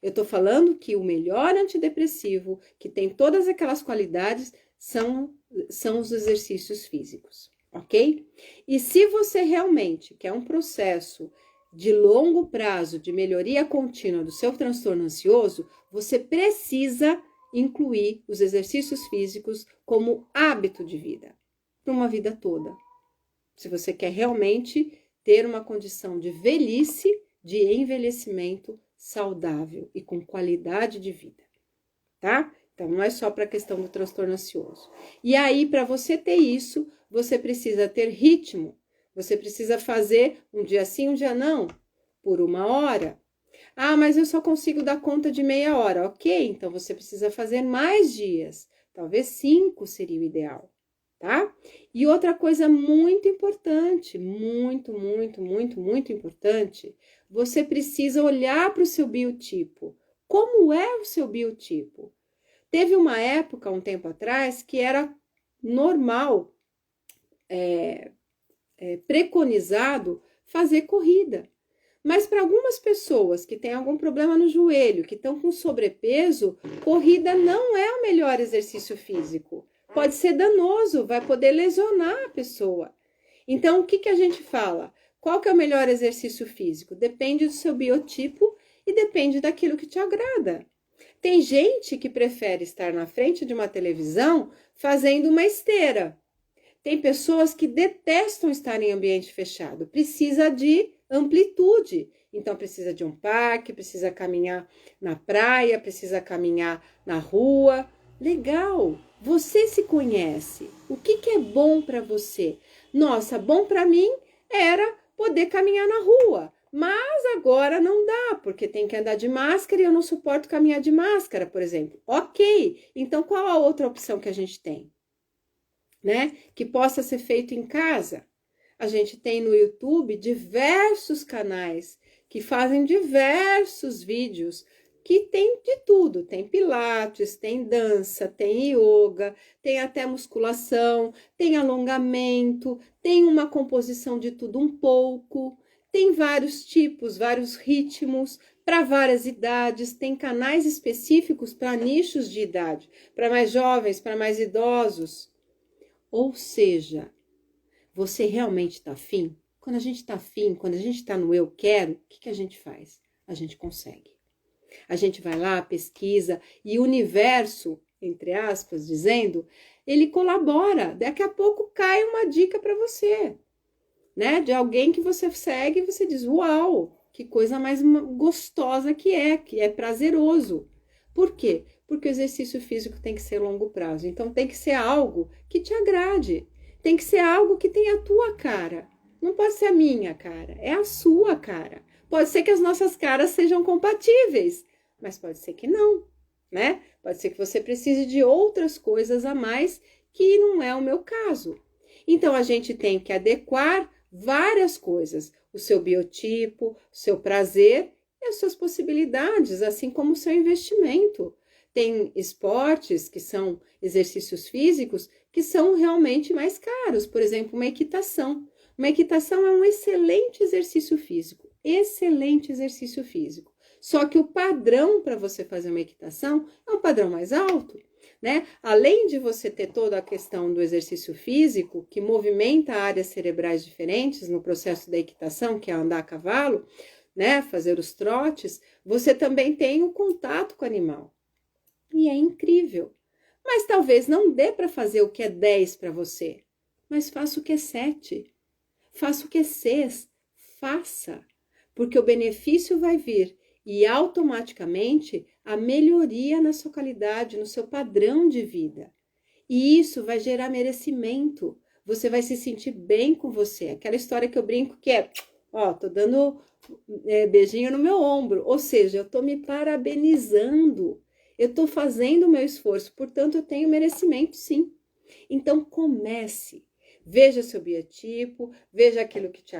Eu estou falando que o melhor antidepressivo, que tem todas aquelas qualidades, são os exercícios físicos, ok? E se você realmente quer um processo de longo prazo, de melhoria contínua do seu transtorno ansioso, você precisa incluir os exercícios físicos como hábito de vida, para uma vida toda. Se você quer realmente ter uma condição de velhice, de envelhecimento saudável e com qualidade de vida, tá? Então, não é só para a questão do transtorno ansioso. E aí, para você ter isso, você precisa ter ritmo. Você precisa fazer um dia sim, um dia não, por 1 hora. Ah, mas eu só consigo dar conta de meia hora. Ok, então você precisa fazer mais dias. Talvez 5 seria o ideal, tá? E outra coisa muito importante, muito importante, você precisa olhar para o seu biotipo. Como é o seu biotipo? Teve uma época, um tempo atrás, que era normal, preconizado fazer corrida. Mas para algumas pessoas que têm algum problema no joelho, que estão com sobrepeso, corrida não é o melhor exercício físico. Pode ser danoso, vai poder lesionar a pessoa. Então, o que a gente fala? Qual que é o melhor exercício físico? Depende do seu biotipo e depende daquilo que te agrada. Tem gente que prefere estar na frente de uma televisão fazendo uma esteira. Tem pessoas que detestam estar em ambiente fechado, precisa de amplitude. Então, precisa de um parque, precisa caminhar na praia, precisa caminhar na rua. Legal, você se conhece. O que é bom para você? Nossa, bom para mim era poder caminhar na rua. Mas agora não dá, porque tem que andar de máscara e eu não suporto caminhar de máscara, por exemplo. Ok, então qual a outra opção que a gente tem? Né? Que possa ser feito em casa. A gente tem no YouTube diversos canais que fazem diversos vídeos que tem de tudo. Tem pilates, tem dança, tem yoga, tem até musculação, tem alongamento, tem uma composição de tudo um pouco. Tem vários tipos, vários ritmos, para várias idades, tem canais específicos para nichos de idade, para mais jovens, para mais idosos. Ou seja, você realmente está afim? Quando a gente está afim, quando a gente está no eu quero, o que a gente faz? A gente consegue. A gente vai lá, pesquisa e o universo, entre aspas, dizendo, ele colabora. Daqui a pouco cai uma dica para você, né? De alguém que você segue e você diz, uau, que coisa mais gostosa que é prazeroso. Por quê? Porque o exercício físico tem que ser longo prazo. Então, tem que ser algo que te agrade. Tem que ser algo que tenha a tua cara. Não pode ser a minha cara, é a sua cara. Pode ser que as nossas caras sejam compatíveis, mas pode ser que não, né? Pode ser que você precise de outras coisas a mais, que não é o meu caso. Então, a gente tem que adequar várias coisas. O seu biotipo, o seu prazer e as suas possibilidades, assim como o seu investimento. Tem esportes que são exercícios físicos que são realmente mais caros. Por exemplo, uma equitação. Uma equitação é um excelente exercício físico. Excelente exercício físico. Só que o padrão para você fazer uma equitação é um padrão mais alto, né? Além de você ter toda a questão do exercício físico, que movimenta áreas cerebrais diferentes no processo da equitação, que é andar a cavalo, né? Fazer os trotes, você também tem o contato com o animal. E é incrível. Mas talvez não dê para fazer o que é 10 para você. Mas faça o que é 7. Faça o que é 6. Faça. Porque o benefício vai vir e automaticamente a melhoria na sua qualidade, no seu padrão de vida. E isso vai gerar merecimento. Você vai se sentir bem com você. Aquela história que eu brinco que é, ó, tô dando beijinho no meu ombro. Ou seja, eu tô me parabenizando. Eu tô fazendo o meu esforço, portanto, eu tenho merecimento, sim. Então, comece. Veja seu biotipo, veja aquilo que te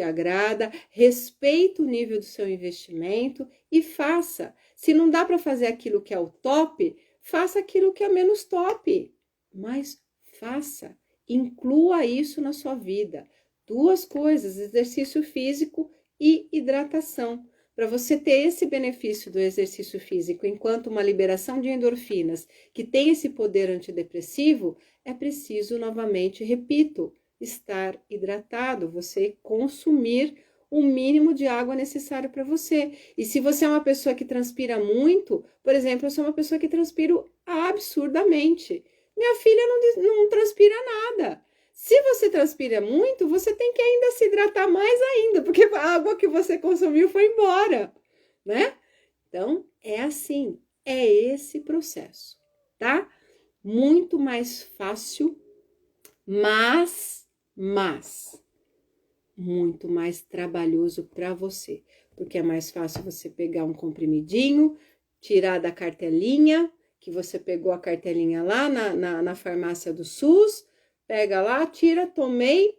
agrada, respeite o nível do seu investimento e faça. Se não dá para fazer aquilo que é o top, faça aquilo que é menos top. Mas faça. Inclua isso na sua vida. 2 coisas, exercício físico e hidratação. Para você ter esse benefício do exercício físico enquanto uma liberação de endorfinas que tem esse poder antidepressivo, é preciso, novamente, repito, estar hidratado, você consumir o mínimo de água necessário para você. E se você é uma pessoa que transpira muito, por exemplo, eu sou uma pessoa que transpiro absurdamente. Minha filha não transpira nada. Se você transpira muito, você tem que ainda se hidratar mais ainda, porque a água que você consumiu foi embora, né? Então, é assim, é esse processo, tá? Muito mais fácil, mas muito mais trabalhoso para você, porque é mais fácil você pegar um comprimidinho, tirar da cartelinha, que você pegou a cartelinha lá na farmácia do SUS, pega lá, tira, tomei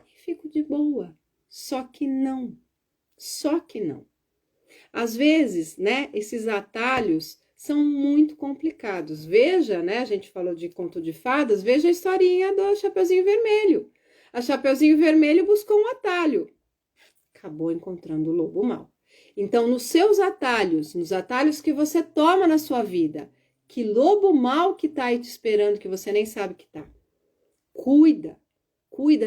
e fico de boa. Só que não. Às vezes, né, esses atalhos são muito complicados. Veja, né, a gente falou de conto de fadas, veja a historinha do Chapeuzinho Vermelho. A Chapeuzinho Vermelho buscou um atalho. Acabou encontrando o lobo mau. Então, nos seus atalhos, nos atalhos que você toma na sua vida, que lobo mau que tá aí te esperando, que você nem sabe que tá. Cuida,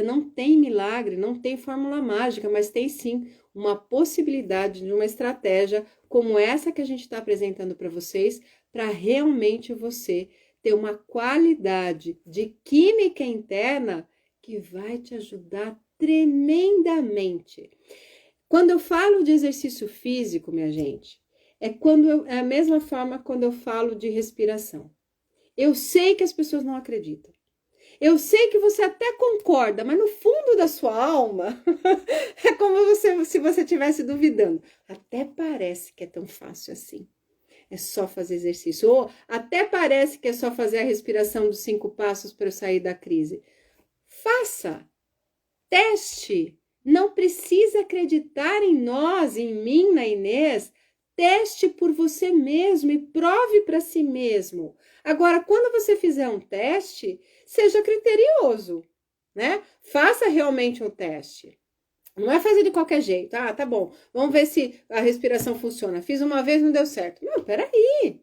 não tem milagre, não tem fórmula mágica, mas tem sim uma possibilidade de uma estratégia como essa que a gente está apresentando para vocês, para realmente você ter uma qualidade de química interna que vai te ajudar tremendamente. Quando eu falo de exercício físico, minha gente, é a mesma forma quando eu falo de respiração. Eu sei que as pessoas não acreditam. Eu sei que você até concorda, mas no fundo da sua alma é como se você estivesse duvidando. Até parece que é tão fácil assim. É só fazer exercício. Ou até parece que é só fazer a respiração dos 5 passos para eu sair da crise. Faça. Teste. Não precisa acreditar em nós, em mim, na Inês. Teste por você mesmo e prove para si mesmo. Agora, quando você fizer um teste, seja criterioso, né? Faça realmente um teste. Não é fazer de qualquer jeito. Ah, tá bom. Vamos ver se a respiração funciona. Fiz uma vez, não deu certo. Não, peraí,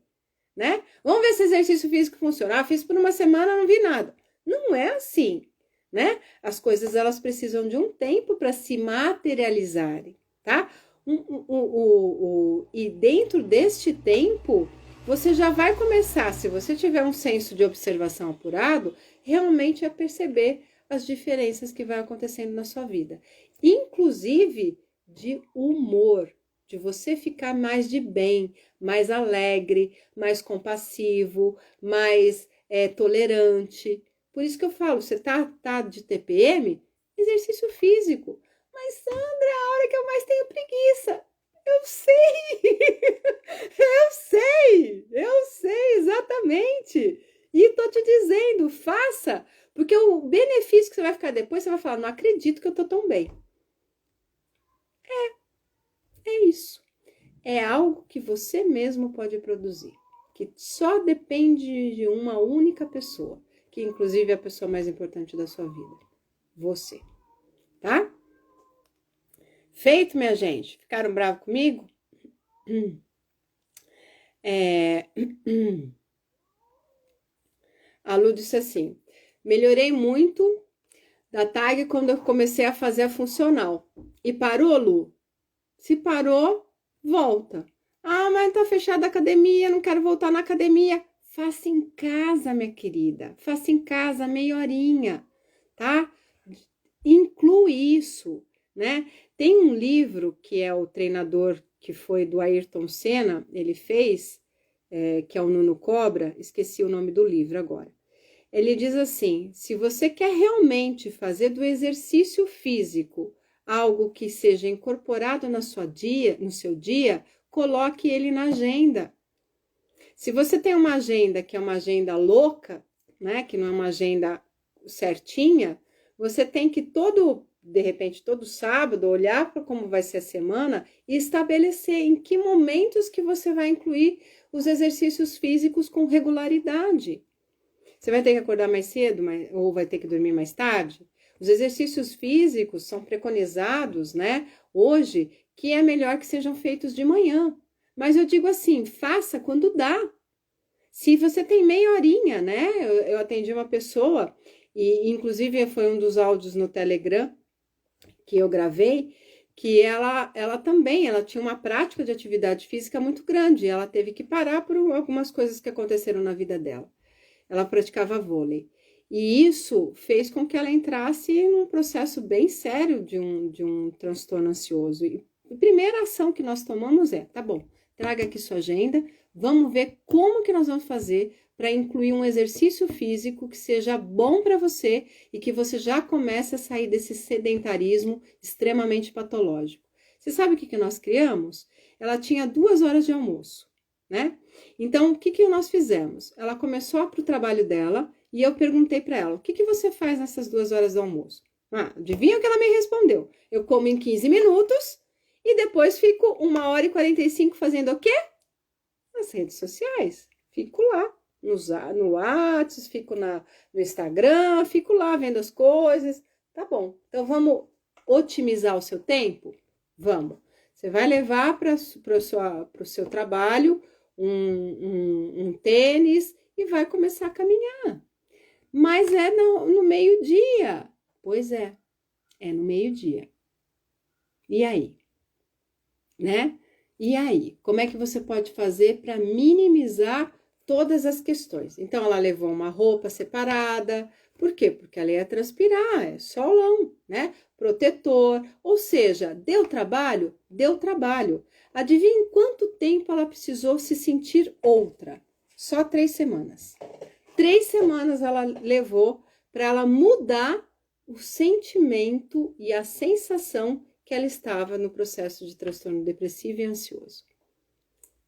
né? Vamos ver se o exercício físico funciona. Ah, fiz por uma semana, não vi nada. Não é assim, né? As coisas, elas precisam de um tempo para se materializarem, tá? E dentro deste tempo, você já vai começar, se você tiver um senso de observação apurado, realmente a perceber as diferenças que vai acontecendo na sua vida. Inclusive de humor, de você ficar mais de bem, mais alegre, mais compassivo, mais tolerante. Por isso que eu falo, você tá de TPM, exercício físico. Mas, Sandra, é a hora que eu mais tenho preguiça. Eu sei, eu sei exatamente. E tô te dizendo, faça, porque o benefício que você vai ficar depois, você vai falar, não acredito que eu tô tão bem. É isso. É algo que você mesmo pode produzir, que só depende de uma única pessoa, que inclusive é a pessoa mais importante da sua vida, você, tá? Feito, minha gente? Ficaram bravos comigo? A Lu disse assim, melhorei muito da tag quando eu comecei a fazer a funcional. E parou, Lu? Se parou, volta. Ah, mas tá fechada a academia, não quero voltar na academia. Faça em casa, minha querida. Faça em casa, meia horinha, tá? Inclui isso, né? Tem um livro que é o treinador que foi do Ayrton Senna, ele fez, que é o Nuno Cobra, esqueci o nome do livro agora. Ele diz assim: se você quer realmente fazer do exercício físico algo que seja incorporado no seu dia, coloque ele na agenda. Se você tem uma agenda que é uma agenda louca, né, que não é uma agenda certinha, você tem que de repente, todo sábado, olhar para como vai ser a semana e estabelecer em que momentos que você vai incluir os exercícios físicos com regularidade. Você vai ter que acordar mais cedo, ou vai ter que dormir mais tarde? Os exercícios físicos são preconizados, né, hoje, que é melhor que sejam feitos de manhã. Mas eu digo assim, faça quando dá. Se você tem meia horinha, né? Eu atendi uma pessoa, e inclusive foi um dos áudios no Telegram que eu gravei, que ela também, ela tinha uma prática de atividade física muito grande, ela teve que parar por algumas coisas que aconteceram na vida dela. Ela praticava vôlei. E isso fez com que ela entrasse num processo bem sério de um transtorno ansioso. E a primeira ação que nós tomamos é, tá bom, traga aqui sua agenda, vamos ver como que nós vamos fazer para incluir um exercício físico que seja bom para você e que você já comece a sair desse sedentarismo extremamente patológico. Você sabe o que nós criamos? Ela tinha 2 horas de almoço, né? Então, o que nós fizemos? Ela começou para o trabalho dela e eu perguntei para ela, o que você faz nessas 2 horas do almoço? Ah, adivinha o que ela me respondeu? Eu como em 15 minutos e depois fico 1h45 fazendo o quê? Nas redes sociais. Fico lá, no WhatsApp, fico no Instagram, fico lá vendo as coisas. Tá bom, então vamos otimizar o seu tempo? Vamos. Você vai levar para o seu trabalho um tênis e vai começar a caminhar. Mas é no meio-dia. Pois é no meio-dia. E aí? Né? E aí? Como é que você pode fazer para minimizar todas as questões? Então, ela levou uma roupa separada. Por quê? Porque ela ia transpirar, é solão, né? Protetor. Ou seja, deu trabalho? Deu trabalho. Adivinha em quanto tempo ela precisou se sentir outra? Só 3 semanas. 3 semanas ela levou para ela mudar o sentimento e a sensação que ela estava no processo de transtorno depressivo e ansioso.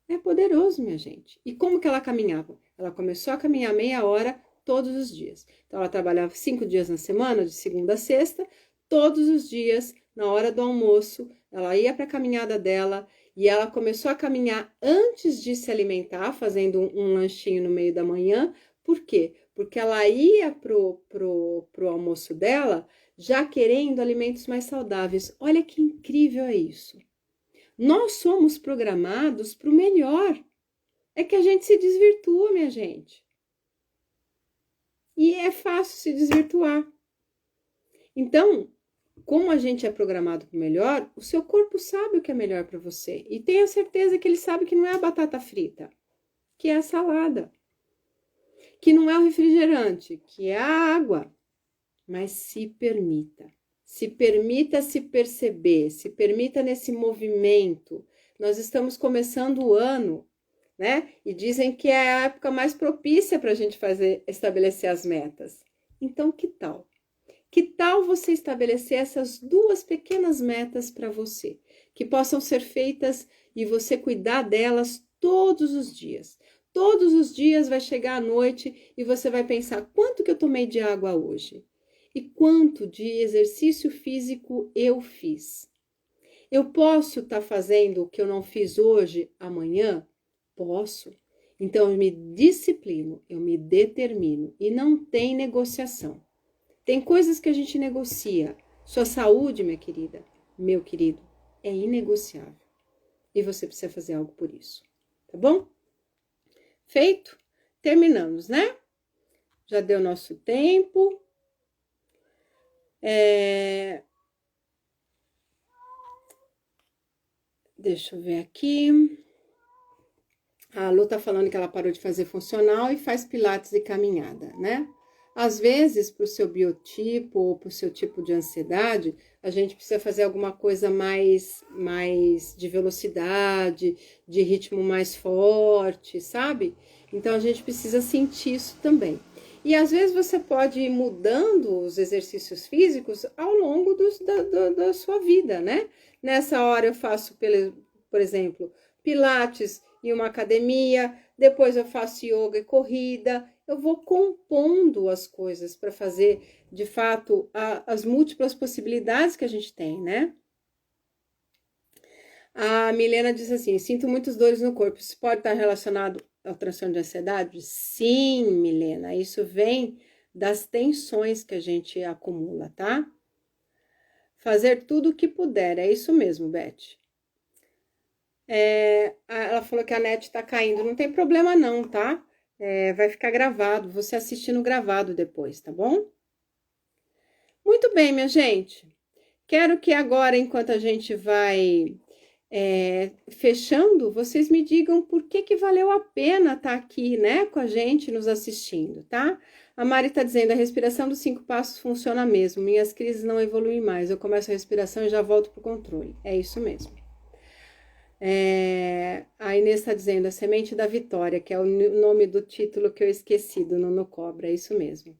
É poderoso, minha gente. E como que ela caminhava? Ela começou a caminhar meia hora todos os dias. Então, ela trabalhava 5 dias na semana, de segunda a sexta, todos os dias, na hora do almoço, ela ia para a caminhada dela e ela começou a caminhar antes de se alimentar, fazendo um lanchinho no meio da manhã. Por quê? Porque ela ia pro almoço dela já querendo alimentos mais saudáveis. Olha que incrível é isso. Nós somos programados para o melhor. É que a gente se desvirtua, minha gente. E é fácil se desvirtuar. Então, como a gente é programado para o melhor, o seu corpo sabe o que é melhor para você. E tenha certeza que ele sabe que não é a batata frita, que é a salada. Que não é o refrigerante, que é a água. Mas se permita. Se permita se perceber, se permita nesse movimento. Nós estamos começando o ano, né? E dizem que é a época mais propícia para a gente estabelecer as metas. Então, que tal? Que tal você estabelecer essas 2 pequenas metas para você, que possam ser feitas e você cuidar delas todos os dias? Todos os dias vai chegar a noite e você vai pensar, quanto que eu tomei de água hoje? E quanto de exercício físico eu fiz? Eu posso estar fazendo o que eu não fiz hoje, amanhã? Posso. Então, eu me disciplino, eu me determino e não tem negociação. Tem coisas que a gente negocia. Sua saúde, minha querida, meu querido, é inegociável. E você precisa fazer algo por isso. Tá bom? Feito? Terminamos, né? Já deu nosso tempo. Deixa eu ver aqui. A Lu tá falando que ela parou de fazer funcional e faz pilates e caminhada, né? Às vezes, para o seu biotipo ou para o seu tipo de ansiedade, a gente precisa fazer alguma coisa mais de velocidade, de ritmo mais forte, sabe? Então, a gente precisa sentir isso também. E às vezes você pode ir mudando os exercícios físicos ao longo da sua vida, né? Nessa hora eu faço, por exemplo, pilates e uma academia, depois eu faço yoga e corrida, eu vou compondo as coisas para fazer, de fato, as múltiplas possibilidades que a gente tem, né? A Milena diz assim, sinto muitas dores no corpo, isso pode estar relacionado ao transtorno de ansiedade? Sim, Milena, isso vem das tensões que a gente acumula, tá? Fazer tudo o que puder, é isso mesmo, Beth. Ela falou que a net tá caindo, não tem problema não, tá? Vai ficar gravado, você assistindo gravado depois, tá bom? Muito bem, minha gente. Quero que agora, enquanto a gente vai fechando, vocês me digam por que valeu a pena estar aqui, né, com a gente, nos assistindo, tá? A Mari tá dizendo, a respiração dos 5 passos funciona mesmo, minhas crises não evoluem mais, eu começo a respiração e já volto pro controle. É isso mesmo. A Inês está dizendo, a semente da vitória, que é o nome do título que eu esqueci, do Nono Cobra, é isso mesmo.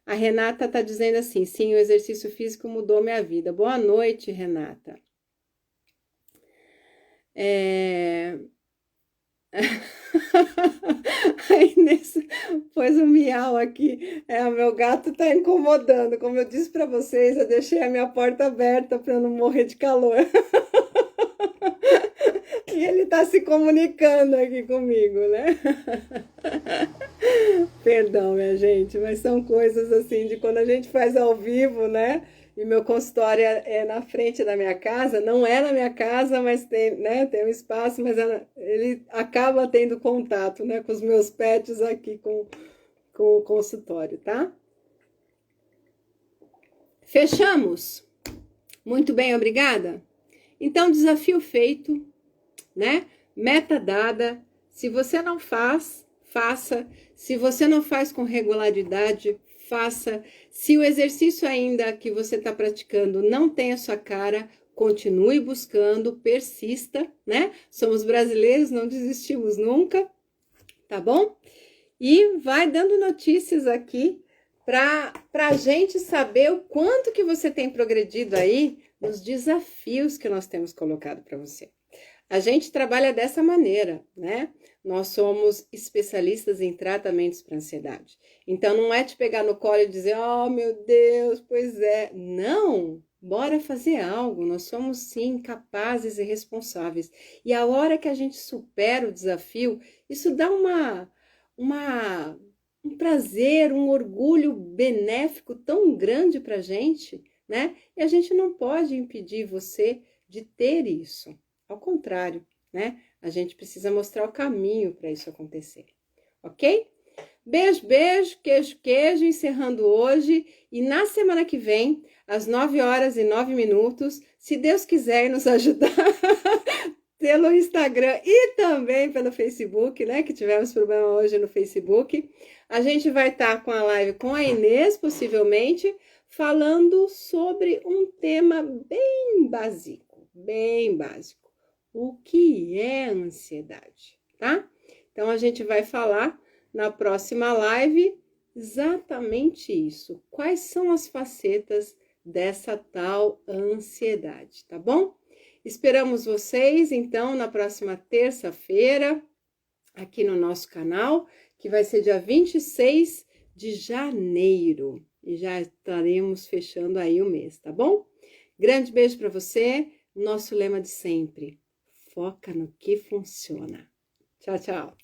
A Renata está dizendo assim, sim, o exercício físico mudou minha vida. Boa noite, Renata. A Inês pôs um miau aqui. O meu gato tá incomodando. Como eu disse para vocês, eu deixei a minha porta aberta para eu não morrer de calor. E ele tá se comunicando aqui comigo, né? Perdão, minha gente, mas são coisas assim de quando a gente faz ao vivo, né? E meu consultório é na frente da minha casa, não é na minha casa, mas tem, né, tem um espaço, mas ele acaba tendo contato, né, com os meus pets aqui com o consultório, tá? Fechamos? Muito bem, obrigada. Então, desafio feito, né? Meta dada. Se você não faz, faça. Se você não faz com regularidade, faça. Se o exercício ainda que você está praticando não tem a sua cara, continue buscando, persista, né? Somos brasileiros, não desistimos nunca, tá bom? E vai dando notícias aqui para a gente saber o quanto que você tem progredido aí nos desafios que nós temos colocado para você. A gente trabalha dessa maneira, né? Nós somos especialistas em tratamentos para ansiedade. Então, não é te pegar no colo e dizer, oh, meu Deus, pois é. Não, bora fazer algo. Nós somos, sim, capazes e responsáveis. E a hora que a gente supera o desafio, isso dá um prazer, um orgulho benéfico tão grande para a gente, né? E a gente não pode impedir você de ter isso. Ao contrário, né? A gente precisa mostrar o caminho para isso acontecer, ok? Beijo, beijo, queijo, queijo, encerrando hoje. E na semana que vem, às 9h09, se Deus quiser nos ajudar, pelo Instagram e também pelo Facebook, né? Que tivemos problema hoje no Facebook. A gente vai estar com a live com a Inês, possivelmente, falando sobre um tema bem básico, bem básico. O que é ansiedade, tá? Então, a gente vai falar na próxima live exatamente isso. Quais são as facetas dessa tal ansiedade, tá bom? Esperamos vocês, então, na próxima terça-feira, aqui no nosso canal, que vai ser dia 26 de janeiro. E já estaremos fechando aí o mês, tá bom? Grande beijo para você. Nosso lema de sempre. Foca no que funciona. Tchau, tchau.